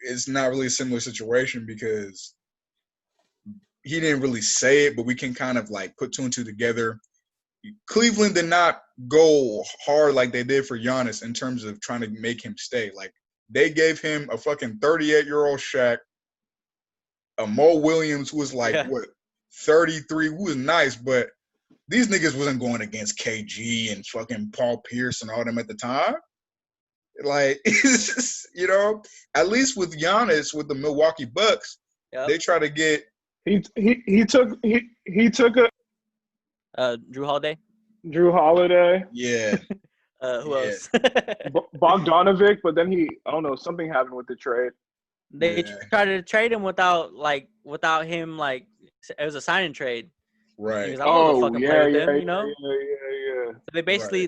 it's not really a similar situation because he didn't really say it, but we can kind of like put two and two together. Cleveland did not go hard like they did for Giannis in terms of trying to make him stay. Like they gave him a fucking 38-year-old Shaq, a Mo Williams who was like 33, who was nice, but these niggas wasn't going against KG and fucking Paul Pierce and all them at the time. Like, you know, at least with Giannis, with the Milwaukee Bucks, they try to get. He took a Drew Holiday. Yeah. Who else? Bogdanovic, but then I don't know, something happened with the trade. They tried to trade him without him. Like, it was a sign and trade. Right. He was like, I'm gonna fucking play with him, you know? Yeah. So they basically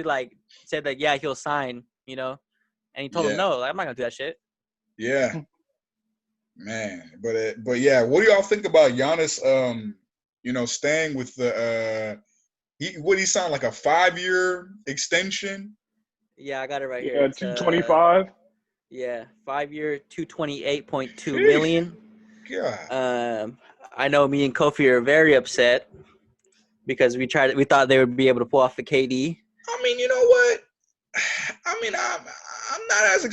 like said that he'll sign, you know, and he told them no, like, I'm not gonna do that shit. Yeah. Man, but yeah, what do y'all think about Giannis? You know, staying with the he signed like a 5-year extension. Yeah, I got it right here. Yeah, 225. 5-year, $228.2 million. God. I know me and Kofi are very upset because we thought they would be able to pull off the KD. I mean, you know what? I mean, I'm not as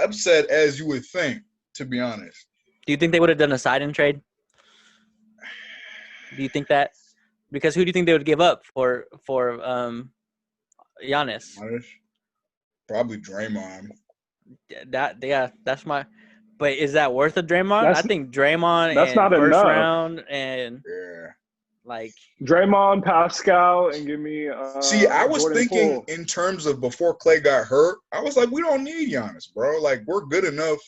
upset as you would think, to be honest. Do you think they would have done a sign-in trade? Do you think that? Because who do you think they would give up for Giannis? Probably Draymond. That's my. But is that worth a Draymond? I think Draymond. That's not first enough. round and like Draymond, Pascal, and give me. See, I was Jordan thinking Poole. in terms of before Clay got hurt. I was like, we don't need Giannis, bro. Like, we're good enough.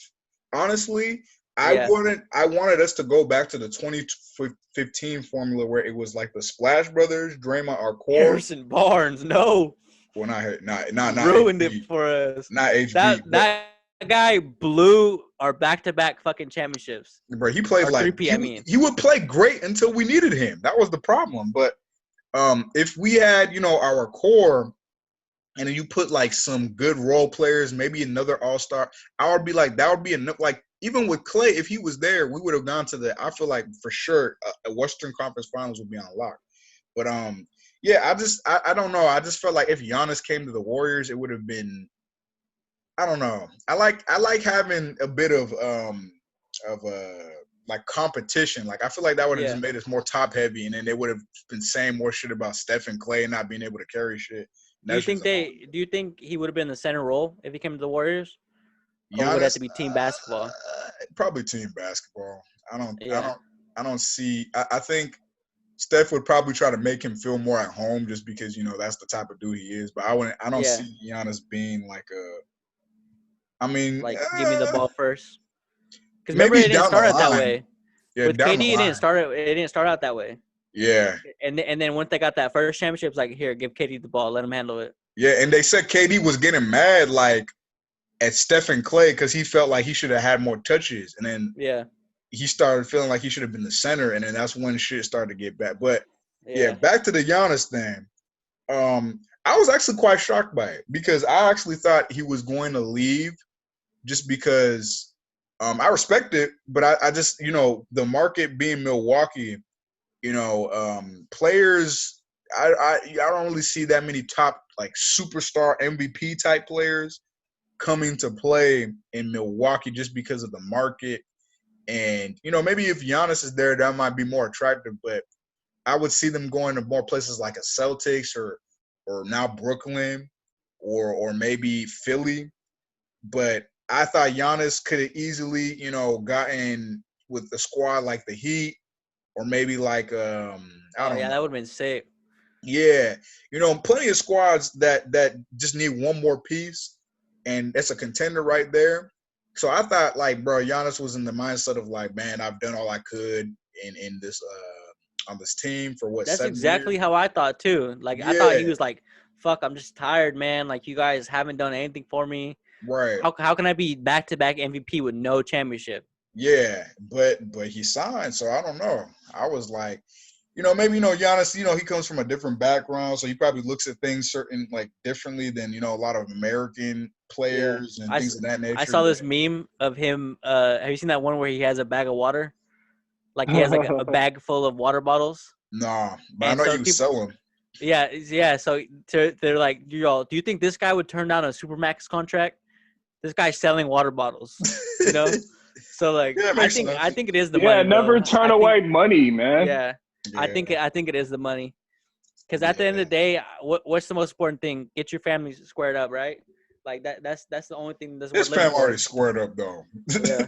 Honestly, I wanted us to go back to the 2015 formula where it was like the Splash Brothers, Draymond, our core. Harrison Barnes, no. Well, not ruined HB. it for us. Not HB. That guy blew our back-to-back fucking championships. Bro, he played like he would play great until we needed him. That was the problem. But if we had, you know, our core, and then you put like some good role players, maybe another all-star, I would be like, that would be enough. Like, even with Clay, if he was there, we would have gone to I feel like for sure a Western Conference Finals would be on lock. But yeah, I don't know. I just felt like if Giannis came to the Warriors, it would have been. I don't know. I like having a bit of like competition. Like, I feel like that would have just made us more top heavy, and then they would have been saying more shit about Steph and Clay not being able to carry shit. Do you think he would have been the center role if he came to the Warriors? Or would it have to be team basketball? Probably team basketball. I don't see. I think Steph would probably try to make him feel more at home just because, you know, that's the type of dude he is. But I don't see Giannis being like give me the ball first. Because remember, it didn't start out that way. Yeah, with KD, it didn't start out that way. Yeah. And then once they got that first championship, it's like, here, give KD the ball, let him handle it. Yeah, and they said KD was getting mad like at Steph and Clay because he felt like he should have had more touches, and then he started feeling like he should have been the center, and then that's when shit started to get bad. But back to the Giannis thing. I was actually quite shocked by it because I actually thought he was going to leave just because I respect it, but I just, you know, the market being Milwaukee, you know, players, I don't really see that many top like superstar MVP type players coming to play in Milwaukee just because of the market. And, you know, maybe if Giannis is there, that might be more attractive, but I would see them going to more places like a Celtics or now Brooklyn or maybe Philly. But I thought Giannis could have easily, you know, gotten with the squad like the Heat or maybe like I don't know. That would have been sick. Yeah. You know, plenty of squads that just need one more piece, and it's a contender right there. So I thought, like, bro, Giannis was in the mindset of like, man, I've done all I could in this on this team for what? That's exactly years? How I thought too. Like, I thought he was like, fuck, I'm just tired, man. Like, you guys haven't done anything for me. Right. How can I be back-to-back MVP with no championship? Yeah, but he signed, so I don't know. I was like, you know, maybe, you know, Giannis, you know, he comes from a different background, so he probably looks at things differently than, you know, a lot of American players and things of that nature. I saw this meme of him. Have you seen that one where he has a bag of water? Like he has like a bag full of water bottles. Nah, but I And know so he was selling. yeah. So they're like, y'all, do you think this guy would turn down a Supermax contract? This guy's selling water bottles, you know. So like, Yeah, it I makes think sense. it is the Yeah, money, never bro. turn away money, man. Yeah, Yeah. I think it is the money. Because at the end of the day, what's the most important thing? Get your family squared up, right? Like that's the only thing that's His worth living family for. already squared up though. Yeah.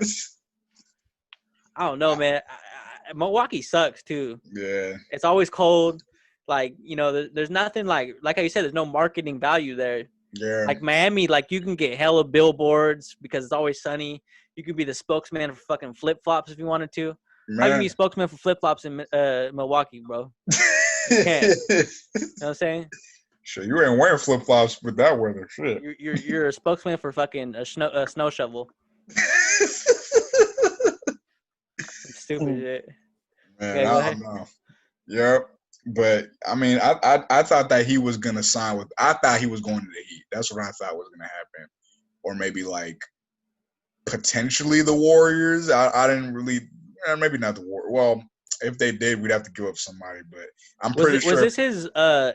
I don't know, man. Milwaukee sucks too. Yeah. It's always cold. Like, you know, there's nothing like how you said, there's no marketing value there. Yeah. Like Miami, like you can get hella billboards because it's always sunny. You could be the spokesman for fucking flip flops if you wanted to. How you Man. be spokesman for flip flops in Milwaukee, bro? You can't. You know what I'm saying? Shit, you ain't wearing flip flops with that weather. Shit. You're a spokesman for fucking a snow shovel. Stupid shit. Man, Yeah, go I ahead. don't know. Yep. But I mean, I thought that he was gonna sign with. I thought he was going to the Heat. That's what I thought was gonna happen, or maybe like potentially the Warriors. I didn't really. Maybe not the Warriors. Well, if they did, we'd have to give up somebody. But I'm pretty sure. Was this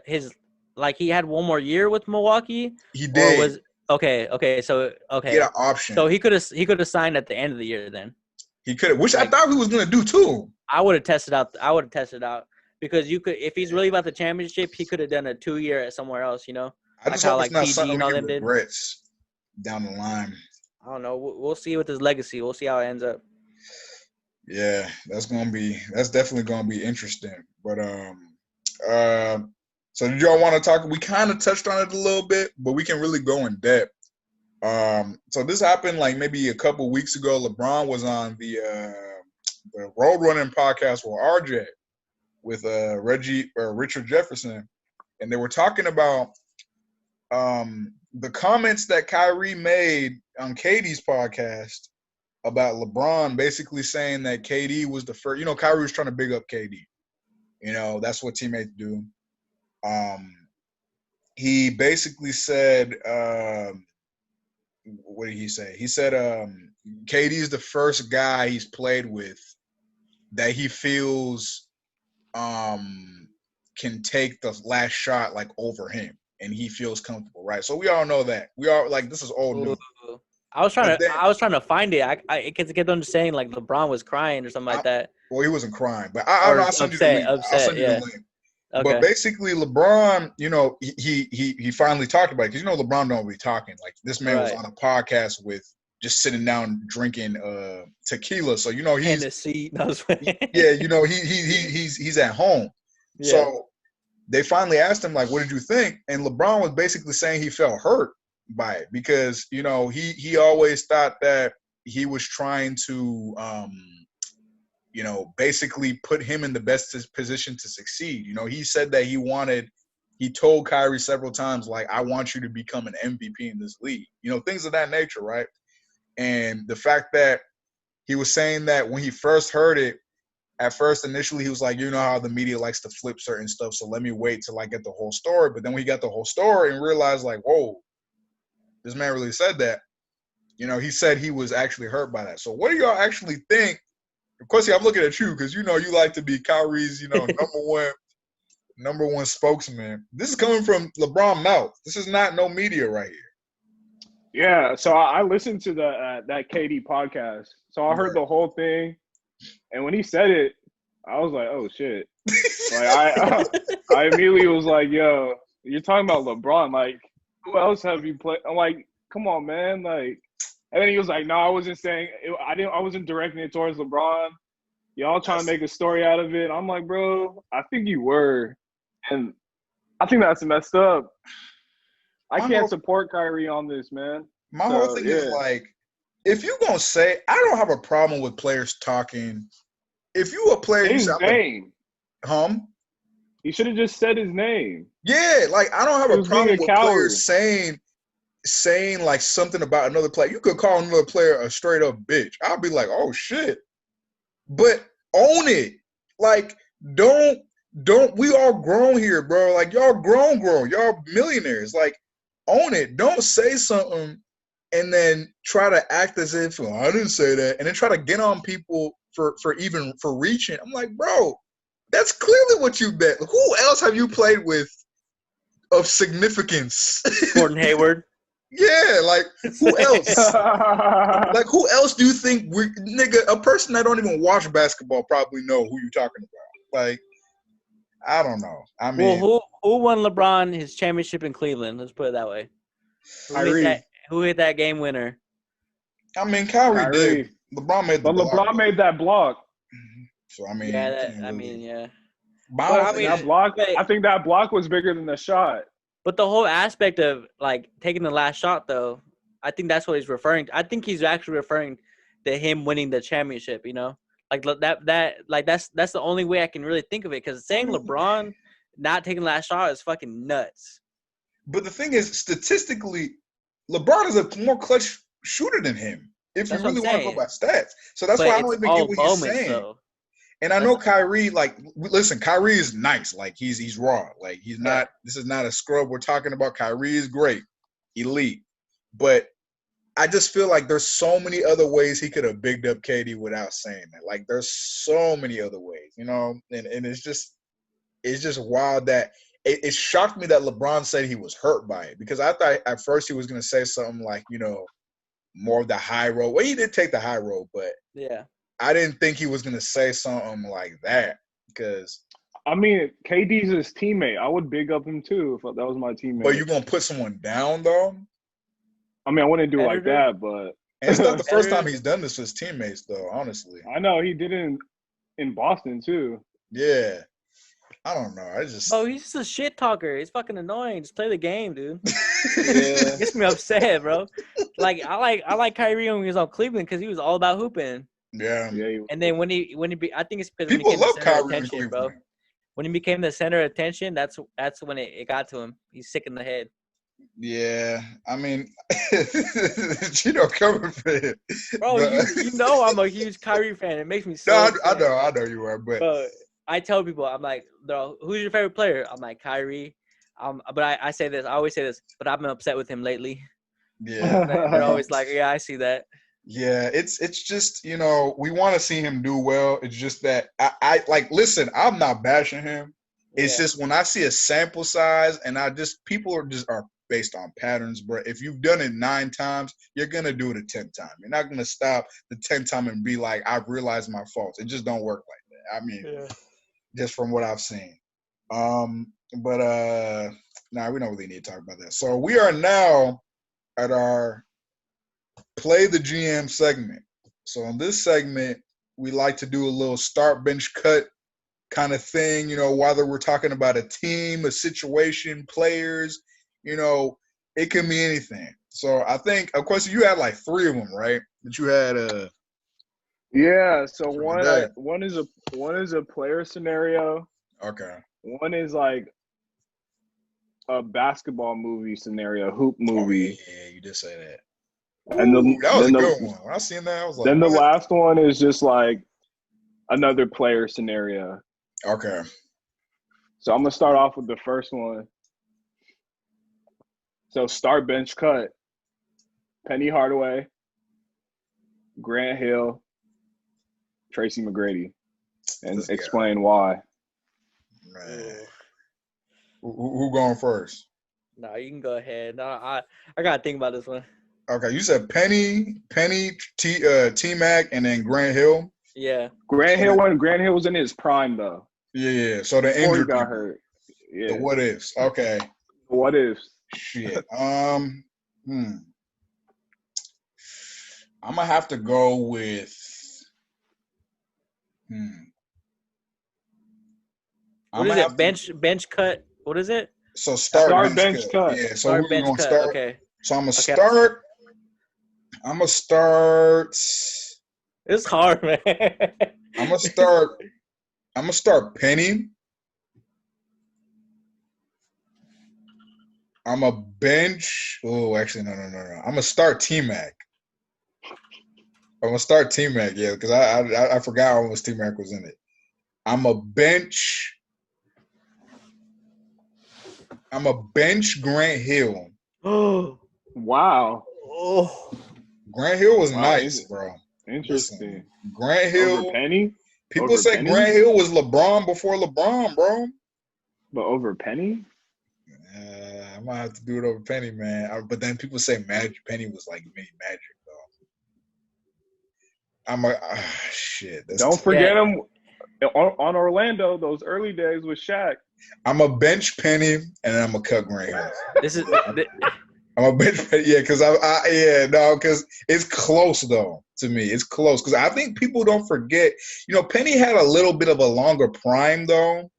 his like he had one more year with Milwaukee? He did. Or was okay. So He had an option. So he could have signed at the end of the year then. He could have, which I thought he was gonna do too. I would have tested out because you could, if he's really about the championship, he could have done a 2-year at somewhere else. You know, I just like hope how it's not PG something and all he them did. regrets down the line. I don't know. We'll see with his legacy. We'll see how it ends up. Yeah, that's definitely gonna be interesting. But so did y'all want to talk? We kind of touched on it a little bit, but we can really go in depth. So this happened like maybe a couple weeks ago. LeBron was on the Road Running podcast with RJ with Richard Jefferson, and they were talking about the comments that Kyrie made on KD's podcast about LeBron, basically saying that KD was the first. You know, Kyrie was trying to big up KD. You know, that's what teammates do. He basically said, what did he say? He said KD is the first guy he's played with that he feels can take the last shot like over him, and he feels comfortable, right? So we all know that. We are like, this is old news. I was trying to find it. I kept on saying like LeBron was crying or something like that. Well, he wasn't crying, but I'll send you the link. I'll send you the link. Okay. But basically, LeBron, you know, he finally talked about it because, you know, LeBron don't be talking. Like, this man was on a podcast with just sitting down drinking tequila. So, you know, he's Hennessy. yeah, you know, he's at home. Yeah. So they finally asked him, like, what did you think? And LeBron was basically saying he felt hurt by it because, you know, he always thought that he was trying to you know, basically put him in the best position to succeed. You know, he said that he told Kyrie several times, like, I want you to become an MVP in this league. You know, things of that nature, right? And the fact that he was saying that when he first heard it, at first, initially, he was like, you know how the media likes to flip certain stuff, so let me wait till I get the whole story. But then when he got the whole story and realized, like, whoa, this man really said that, you know, he said he was actually hurt by that. So what do y'all actually think? Of course, I'm looking at you because, you know, you like to be Kyrie's, you know, number one spokesman. This is coming from LeBron mouth. This is not no media right here. Yeah, so I listened to that KD podcast. So I heard the whole thing, and when he said it, I was like, oh shit. Like I immediately was like, yo, you're talking about LeBron. Like, who else have you played? I'm like, come on, man. Like. And then he was like, no, I wasn't saying – I wasn't directing it towards LeBron. Y'all trying to make a story out of it. I'm like, bro, I think you were. And I think that's messed up. I can't support Kyrie on this, man. My whole thing is, like, if you're going to say – I don't have a problem with players talking. If you a player – his name. He should have just said his name. Yeah, like, I don't have a problem with players saying like something about another player. You could call another player a straight up bitch. I'll be like, oh shit. But own it. Like, don't we all grown here, bro. Like, y'all grown. Y'all millionaires. Like, own it. Don't say something and then try to act as if, I didn't say that, and then try to get on people for reaching. I'm like, bro, that's clearly what you bet. Who else have you played with of significance? Gordon Hayward. Yeah, like who else? Like who else do you think a person that don't even watch basketball probably know who you're talking about? Like, I don't know. I mean, well, who won LeBron his championship in Cleveland? Let's put it that way. Kyrie. Who hit that game winner? I mean, Kyrie did. LeBron made the block. LeBron made that block. So I mean, yeah. But, that block. I think that block was bigger than the shot. But the whole aspect of like taking the last shot, though, I think that's what he's referring to. I think he's actually referring to him winning the championship. You know, like that's the only way I can really think of it. Because saying LeBron not taking the last shot is fucking nuts. But the thing is, statistically, LeBron is a more clutch shooter than him. If you really want to go by stats, so that's why I don't even get what he's saying. Though. And I know Kyrie, like, listen, Kyrie is nice. Like, he's raw. Like, he's not – this is not a scrub we're talking about. Kyrie is great, elite. But I just feel like there's so many other ways he could have bigged up KD without saying that. Like, there's so many other ways, you know? And it's just wild that it shocked me that LeBron said he was hurt by it because I thought at first he was going to say something like, you know, more of the high road. Well, he did take the high road, but – yeah. I didn't think he was going to say something like that because – I mean, KD's his teammate. I would big up him too if that was my teammate. But you're going to put someone down, though? I mean, I wouldn't do it like that, but – And it's not the first time he's done this with his teammates, though, honestly. I know. He did it in Boston, too. Yeah. I don't know. He's just a shit talker. He's fucking annoying. Just play the game, dude. Yeah. Gets me upset, bro. Like, I like Kyrie when he was on Cleveland because he was all about hooping. Yeah. And then when he I think it's because people when he love became the center Kyrie of attention, bro. When he became the center of attention, that's when it got to him. He's sick in the head. Yeah, I mean, Chino coming for it. Bro, you know I'm a huge Kyrie fan. It makes me so No, I know you are, but I tell people, I'm like, who's your favorite player? I'm like, Kyrie. But I say this, I always say this, but I've been upset with him lately. Yeah. They're always like, yeah, I see that. Yeah, it's just, you know, we want to see him do well. It's just that I like, listen, I'm not bashing him. It's just when I see a sample size and people are based on patterns, bro. If you've done it 9 times, you're going to do it a 10th time. You're not going to stop the 10th time and be like, I've realized my faults. It just don't work like that. I mean, just from what I've seen. We don't really need to talk about that. So we are now at our Play the GM segment. So in this segment, we like to do a little start bench cut kind of thing, you know, whether we're talking about a team, a situation, players, you know, it can be anything. So I think, of course, you had like 3 of them, right? That you had yeah, so one is a player scenario. Okay. One is like a basketball movie scenario, hoop movie. Oh, yeah, you did say that. And that was a good one. When I seen that, I was like, then the last one is just like another player scenario. Okay. So I'm gonna start off with the first one. So start bench cut. Penny Hardaway, Grant Hill, Tracy McGrady, and explain why. Man. Who going first? No, you can go ahead. No, I gotta think about this one. Okay, you said Penny, T-Mac, and then Grant Hill? Yeah. Grant Hill was in his prime, though. Yeah. So the injury got hurt. Yeah. The what ifs. Okay. What ifs? Shit. I'm gonna have to go with What is it? Bench cut. What is it? So start bench cut. Yeah. So we're gonna start. Okay. So I'm gonna start. It's hard, man. I'm gonna start Penny. I'm a bench. Oh, actually, no. I'm gonna start T-Mac. I'm gonna start T-Mac, yeah, because I forgot how much T-Mac was in it. I'm a bench Grant Hill. Oh, wow. Oh, Grant Hill was nice, bro. Interesting. Listen, Grant Hill. Over Penny? People Over say Penny? Grant Hill was LeBron before LeBron, bro. But over Penny? I might have to do it over Penny, man. But then people say Penny was like mini Magic, though. Shit. Don't forget him on Orlando. Those early days with Shaq. I'm a bench Penny, and then I'm gonna cut Grant Hill. I'm a bench Penny, yeah, because because it's close though to me. It's close because I think people don't forget. Penny had a little bit of a longer prime though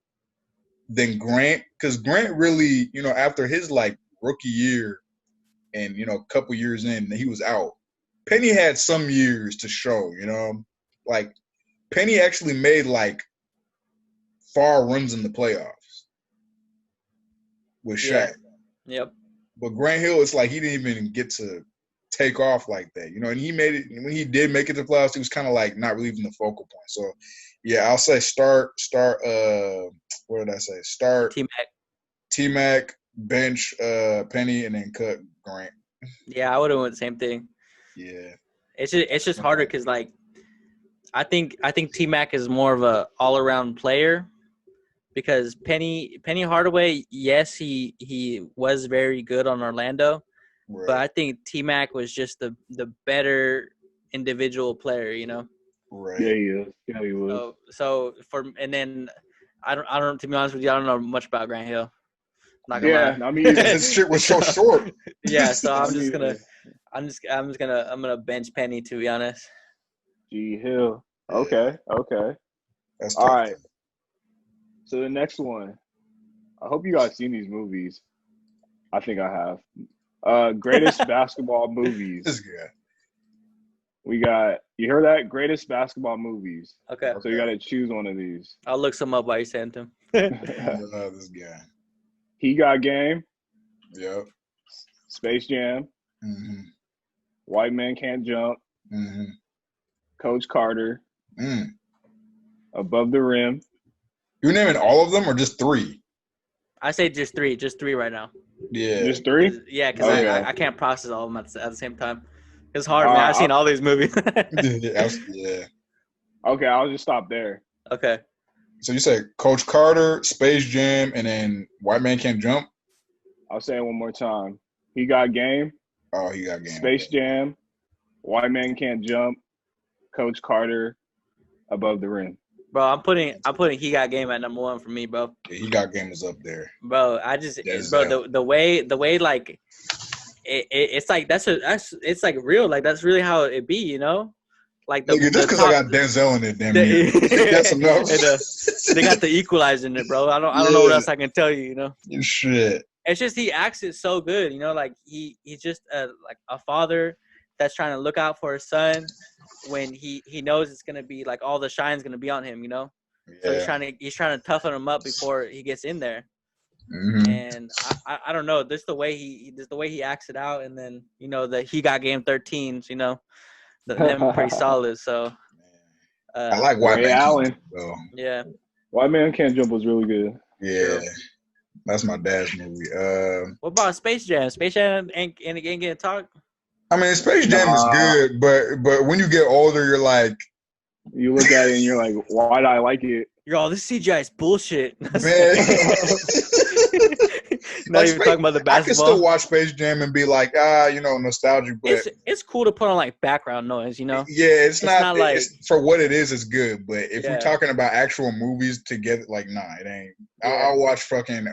than Grant, because Grant really, after his like rookie year and a couple years in, he was out. Penny had some years to show, like Penny actually made like far runs in the playoffs with Shaq. Yep. But Grant Hill, it's like he didn't even get to take off like that, and he made it when he did make it to the playoffs. He was kind of like not really even the focal point. So, yeah, I'll say start. What did I say? Start T-Mac, bench Penny, and then cut Grant. Yeah, I would have went the same thing. Yeah, it's just harder because like I think T-Mac is more of a all-around player. Because Penny Hardaway, yes, he was very good on Orlando, right. But I think T-Mac was just the better individual player, Right. Yeah, he is. Yeah, he was. And then I don't. To be honest with you, I don't know much about Grant Hill. I'm not gonna lie. I mean, his shit was so short. Yeah, so I'm gonna bench Penny, to be honest. G Hill. Okay. That's all right. So the next one, I hope you guys seen these movies. I think I have. Greatest basketball movies. This guy. We got, you heard that? Greatest basketball movies. Okay. So you got to choose one of these. I'll look some up while you send them. This guy. He Got Game. Yep. Space Jam. Mm-hmm. White Man Can't Jump. Mm-hmm. Coach Carter. Above the Rim. You naming all of them or just three? I say just three right now. Yeah. Just three? Yeah, because I can't process all of them at the same time. It's hard, man. I've seen all these movies. Yeah. Okay, I'll just stop there. Okay. So you say Coach Carter, Space Jam, and then White Man Can't Jump? I'll say it one more time. He Got Game. Oh, He Got Game. Space Jam, White Man Can't Jump, Coach Carter, Above the Rim. Bro, I'm putting He Got Game at number 1 for me, bro. Yeah, He Got Game is up there. Bro, the way like it's like it's like real, like that's really how it be, Like just because I got Denzel in it, damn it. That's enough. They got the Equalizer in it, bro. I don't know what else I can tell you, Shit. It's just he acts it so good, like he's just like a father that's trying to look out for his son when he knows it's gonna be like all the shine's gonna be on him, Yeah. So he's trying to toughen him up before he gets in there. Mm-hmm. And I don't know, just the way he acts it out, and then the He Got Game 13s, them are pretty solid. So I like White Man Allen. Though. Yeah. White Man Can't Jump was really good. Yeah. That's my dad's movie. What about Space Jam? Space Jam ain't getting talked. I mean, Space Jam is good, but when you get older, you're like, you look at it and you're like, why do I like it? You're all, this CGI is bullshit. Man. Not even talking about the basketball. I can still watch Space Jam and be like, nostalgic, but it's cool to put on like background noise, Yeah, it's not like it's, for what it is, it's good. But if we're talking about actual movies together, like, nah, it ain't. Yeah. I'll watch fucking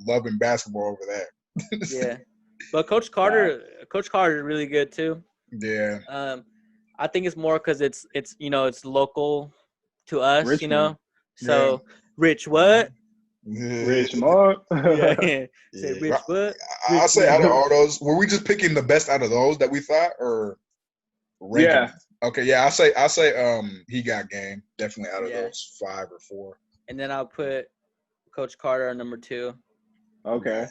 Love and Basketball over that. Yeah, but Coach Carter is really good too. Yeah. I think it's more because it's local to us, Richmond. So Rich what? Yeah. Rich Mark. Say Rich what? I'll say out of all those, were we just picking the best out of those that we thought, or ranking? Yeah. Okay, yeah, I'll say He Got Game, definitely out of those 5 or 4. And then I'll put Coach Carter on number 2. Okay.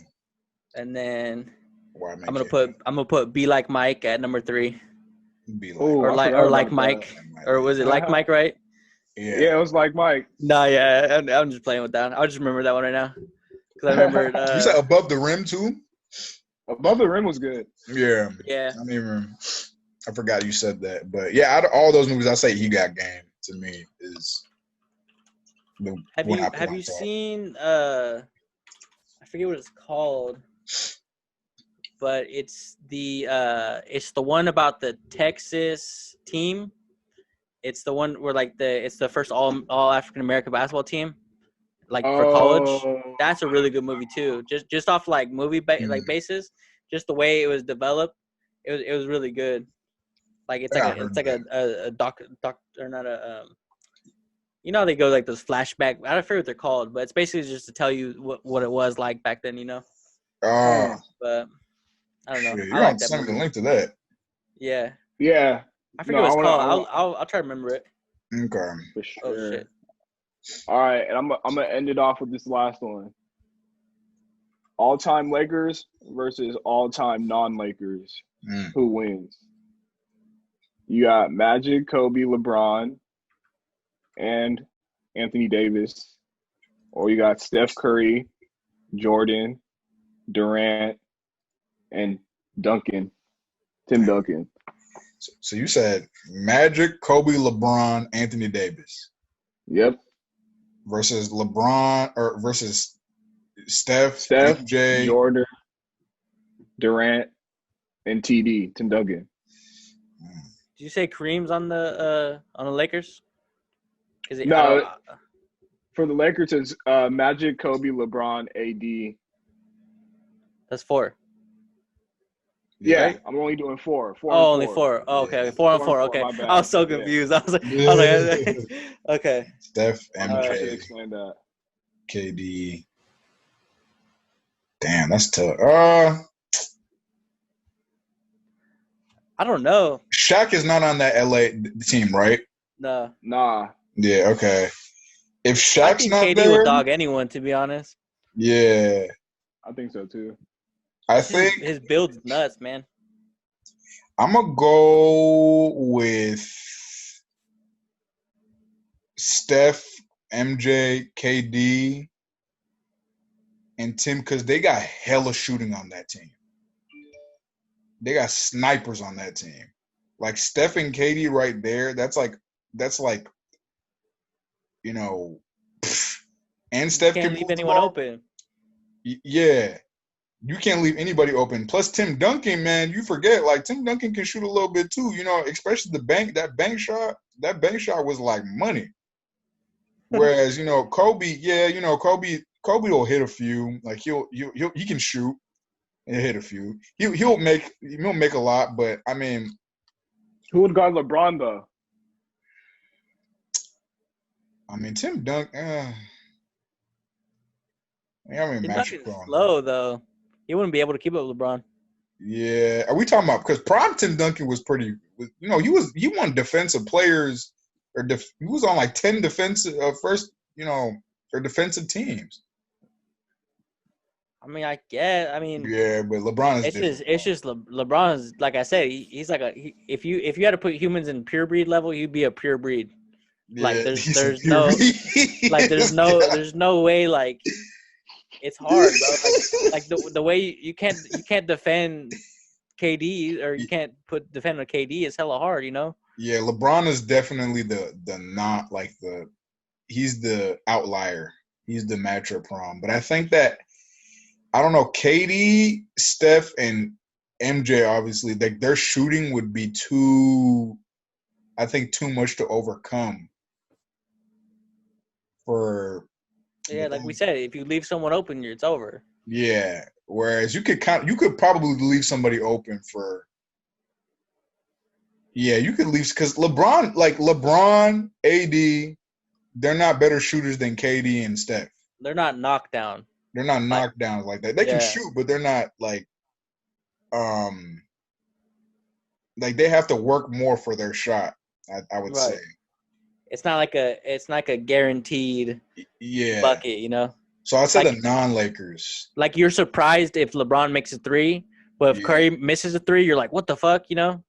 And then I'm gonna put Be Like Mike at number 3. Be like, or like Mike, or was it Like Mike, right? Yeah, it was Like Mike. No, yeah, I'm just playing with that. I just remember that one right now because I remember. You said Above the Rim too. Above the Rim was good. Yeah. Yeah. I mean, I forgot you said that. But yeah, out of all those movies, I say He Got Game to me is the one I put Have on you top. seen I forget what it's called, but it's the one about the Texas team. It's the one where like it's the first all African American basketball team, like for college. That's a really good movie too. Just off like like basis, just the way it was developed, it was really good. Like it's like a doc or not a you know, they go like those flashback. I don't forget what they're called, but it's basically just to tell you what it was like back then, you know. But I don't know. Shit, I you're like on that send me movie. the link to that. Yeah. Yeah. I forget what it's called. I'll try to remember it. Okay. For sure. Oh shit. All right, and I'm gonna end it off with this last one. All-time Lakers versus all-time non-Lakers. Who wins? You got Magic, Kobe, LeBron, and Anthony Davis, or you got Steph Curry, Jordan, Durant, and Tim Duncan. So you said Magic, Kobe, LeBron, Anthony Davis. Yep. Versus LeBron or versus Steph, MJ, Jordan, Durant, and Tim Duncan. Did you say Kareem's on the Lakers? No. For the Lakers, it's Magic, Kobe, LeBron, AD. That's 4. Yeah, right? I'm only doing 4. Only 4. Oh, okay, 4 and 4. Okay, I was so confused. I was like, okay. Steph, MJ, I should explain that. KD. Damn, that's tough. I don't know. Shaq is not on that LA team, right? No. Nah. Yeah. Okay. If Shaq's I think not KD there, would dog anyone, to be honest. Yeah. I think so too. I think his build's nuts, man. I'm gonna go with Steph, MJ, KD, and Tim because they got hella shooting on that team. They got snipers on that team. Like Steph and KD right there, that's like you know, and Steph can't can leave anyone open. Yeah. You can't leave anybody open. Plus Tim Duncan, man, you forget, like Tim Duncan can shoot a little bit too, you know, especially that bank shot was like money. Whereas, you know, Kobe, Kobe will hit a few. Like he can shoot and hit a few. He'll make a lot, but I mean, who would guard LeBron though? I mean, Tim Duncan. Tim Duncan's slow though. He wouldn't be able to keep up with LeBron. Yeah, are we talking about because prime Tim Duncan was pretty? You know, he won defensive players or he was on like 10 defensive first, you know, or defensive teams. I mean, I get. I mean, yeah, but LeBron is. It's just LeBron's like I said. He's like if you had to put humans in pure breed level, he'd be a pure breed. Yeah, like there's no like there's no way like. It's hard, bro. Like the way you can't defend KD or you can't defend on KD is hella hard, you know? Yeah, LeBron is definitely the not like he's the outlier. He's the matchup problem. But I think that I don't know, KD, Steph, and MJ obviously like their shooting would be too much to overcome for. Yeah, like we said, if you leave someone open, it's over. Yeah. Whereas you could probably leave somebody open for. Yeah, you could leave because LeBron, AD, they're not better shooters than KD and Steph. They're not knocked down. They're not knocked down like that. They can shoot, but they're not like they have to work more for their shot. I would say. It's not like a guaranteed bucket, you know? So I said the non-Lakers. Like you're surprised if LeBron makes a 3, but if Curry misses a 3, you're like, what the fuck, you know?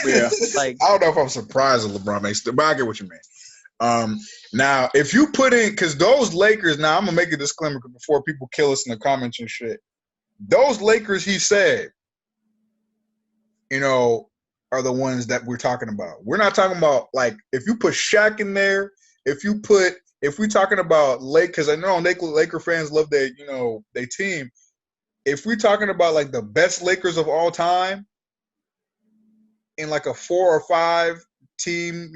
Yeah. Like I don't know if I'm surprised if LeBron makes it, but I get what you mean. Now if you put in because those Lakers, now I'm gonna make a disclaimer before people kill us in the comments and shit. Those Lakers, he said, you know, are the ones that we're talking about. We're not talking about like if you put Shaq in there, if we're talking about because I know Laker fans love their team. If we're talking about like the best Lakers of all time in like a 4 or 5 team,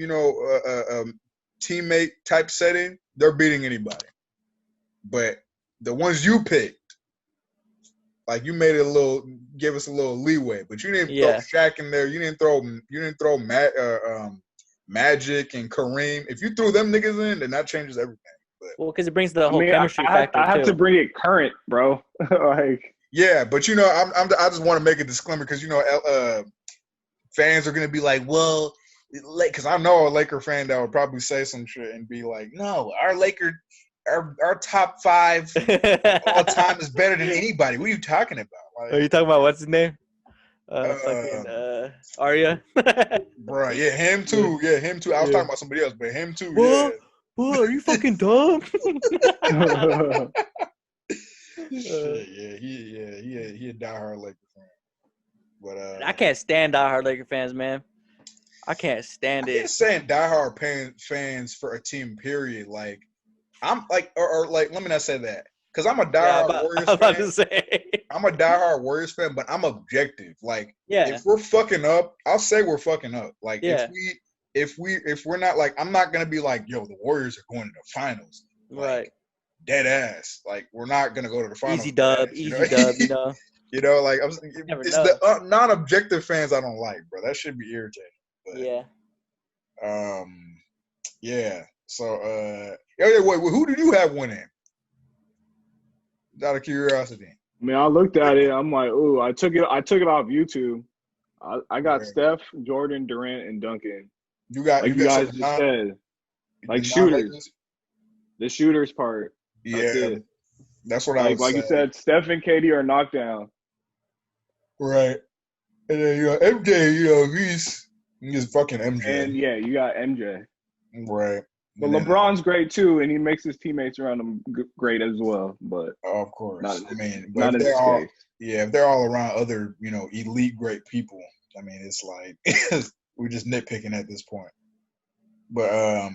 teammate type setting, they're beating anybody. But the ones you picked, like you made it give us a little leeway, but you didn't throw Shaq in there. You didn't throw Magic and Kareem. If you threw them niggas in, then that changes everything. Well, because it brings the whole chemistry factor. I have to bring it current, bro. Like. Yeah, but I just want to make a disclaimer because fans are gonna be like, well, because I know a Laker fan that would probably say some shit and be like, no, our top 5 all time is better than anybody. What are you talking about? Like, are you talking about what's his name? Arya. Bro, yeah, him too. Yeah, him too. I was talking about somebody else, but him too. What? Yeah. What? Are you fucking dumb? He a diehard Laker fan. But I can't stand diehard Laker fans, man. I can't stand it. I'm just saying diehard fans for a team. Period. Like I'm like, or like, let me not say that because I'm a diehard Warriors fan. About to say. I'm a diehard Warriors fan, but I'm objective. Like, yeah, if we're fucking up, I'll say we're fucking up. Like, if we're not like, I'm not gonna be like, yo, the Warriors are going to the finals. Like, right. Dead ass. Like, we're not gonna go to the finals. Easy dub. You know, like it's the non-objective fans I don't like, bro. That should be irritating. But, yeah. So, wait, who did you have winning? Out of curiosity. I mean, I looked at it. I'm like, ooh, I took it off YouTube. I got Steph, Jordan, Durant, and Duncan. You guys just said, like shooters. The shooters part. Yeah, that's what I was like. You said, Steph and KD are knocked down. Right, and then MJ. He's fucking MJ. And you got MJ. Right. But LeBron's great too, and he makes his teammates around him great as well. But of course, not in this case. Yeah, if they're all around other, elite great people, I mean, it's like we're just nitpicking at this point. But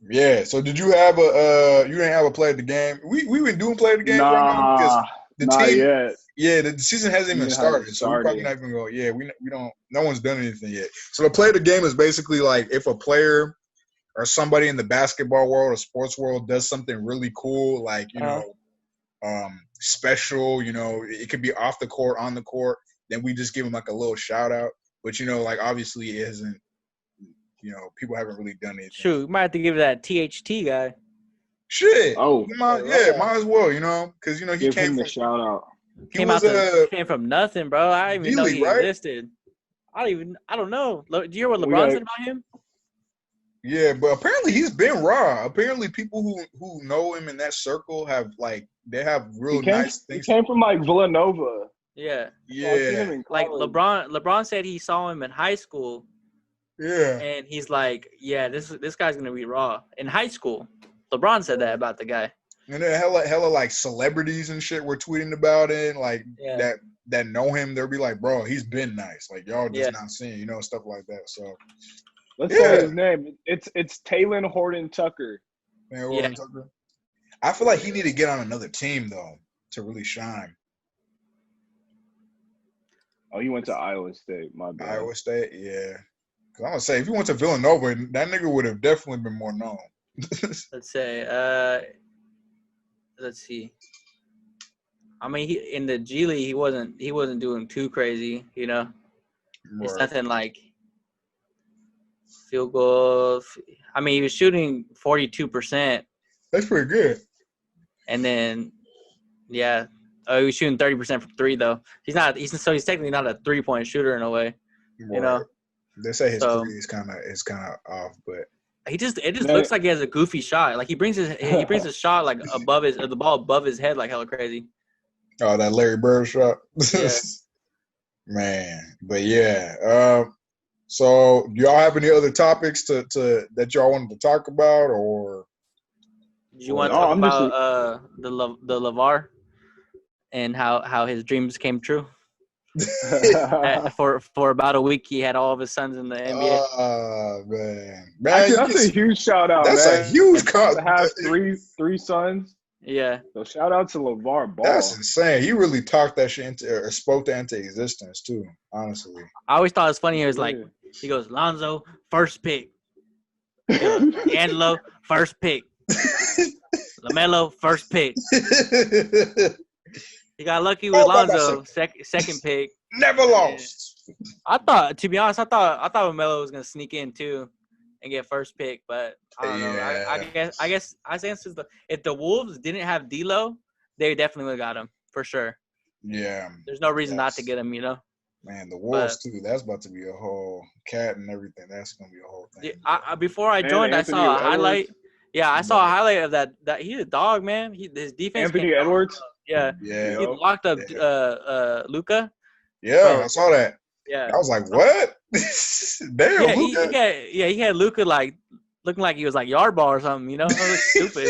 yeah. So did you have you didn't have a play of the game? We been doing play of the game right now because the not team. Yet. Yeah, the season hasn't even started, so we're probably not even going. Yeah, we don't. No one's done anything yet. So the play of the game is basically like if a player or somebody in the basketball world or sports world does something really cool, like special. It could be off the court, on the court. Then we just give them like a little shout out. But like obviously it isn't. People haven't really done anything. Shoot, you might have to give that THT guy. Shit. Oh, might as well. Because he give came him from the shout out. Came from nothing, bro. I didn't even know he existed. I don't know. Do you hear what LeBron said about him? Yeah, but apparently he's been raw. Apparently people who know him in that circle have they have nice things. He came from like Villanova. Yeah. Yeah. Like LeBron said he saw him in high school. Yeah. And he's like, yeah, this guy's gonna be raw. In high school. LeBron said that about the guy. And then hella like celebrities and shit were tweeting about it, that know him. They'll be like, bro, he's been nice. Like y'all just not seeing, stuff like that. So let's say his name. It's Talen Horton-Tucker. Tucker. I feel like he need to get on another team though to really shine. Oh, he went to Iowa State. My bad. Iowa State, yeah. Cause I'm gonna say if he went to Villanova, that nigga would have definitely been more known. Let's see. I mean, in the G League, he wasn't doing too crazy, Right. It's nothing like field goals. I mean, he was shooting 42%. That's pretty good. And then, he was shooting 30% from three though. He's technically not a 3-point shooter in a way, Right. They say his three is kind of off, but. It just looks like he has a goofy shot. Like he brings his shot like above the ball above his head like hella crazy. Oh, that Larry Bird shot. Yeah. Man, but yeah. So do y'all have any other topics to that y'all wanted to talk about, or? Do you want to talk about the LeVar and how his dreams came true? For about a week, he had all of his sons in the NBA. Oh man, Actually, that's a huge shout out. That's man. a huge to have three sons. Yeah. So shout out to LeVar Ball. That's insane. He really talked that shit into or spoke that into existence too. Honestly, I always thought it was funny. He was like, he goes, Lonzo, first pick. D'Angelo, first pick. Lamelo, first pick. He got lucky with Lonzo, second pick. Never lost. I thought, to be honest, I thought Lamelo was gonna sneak in too and get first pick, but I don't know. I guess if the Wolves didn't have D'Lo, they definitely would have got him for sure. Yeah. There's no reason not to get him, Man, the Wolves too. That's about to be a whole cat and everything. That's gonna be a whole thing. Yeah, before I joined, I saw a highlight. Yeah, I saw a highlight of that he's a dog, man. His defense. Anthony Edwards. Yeah. He locked up Luka. Yeah, I saw that. Yeah. I was like, what? Damn. Yeah, Luka. He had Luka like looking like he was like yard ball or something. It was stupid.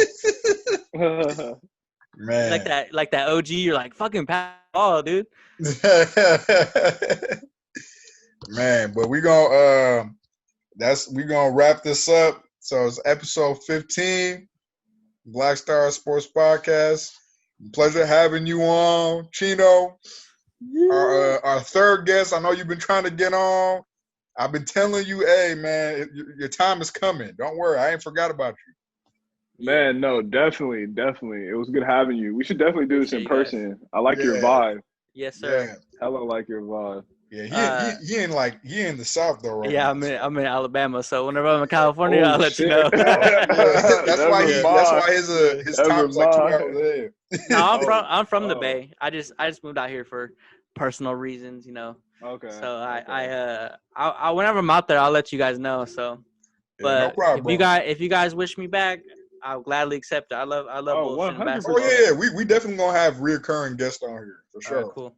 Man, like that OG. You're like fucking ball, dude. Man, but we gonna wrap this up. So it's episode 15, Black Star Sports Podcast. Pleasure having you on, Chino. Our third guest. I know you've been trying to get on. I've been telling you, hey man, your time is coming. Don't worry, I ain't forgot about you. Man, no, definitely. It was good having you. We should definitely do this in person. I like your vibe. Yes, sir. Yeah. Hella like your vibe. Yeah, he in the South though, right? Yeah, now. I'm in Alabama, so whenever I'm in California, I'll let you know. That's why his time is like 2 hours ahead. No, I'm from the Bay. I just moved out here for personal reasons, Okay. So I whenever I'm out there, I'll let you guys know. So, but no problem, if you guys wish me back, I'll gladly accept it. I love bullshit and basketball. Oh yeah, we definitely gonna have reoccurring guests on here for sure. All right, cool.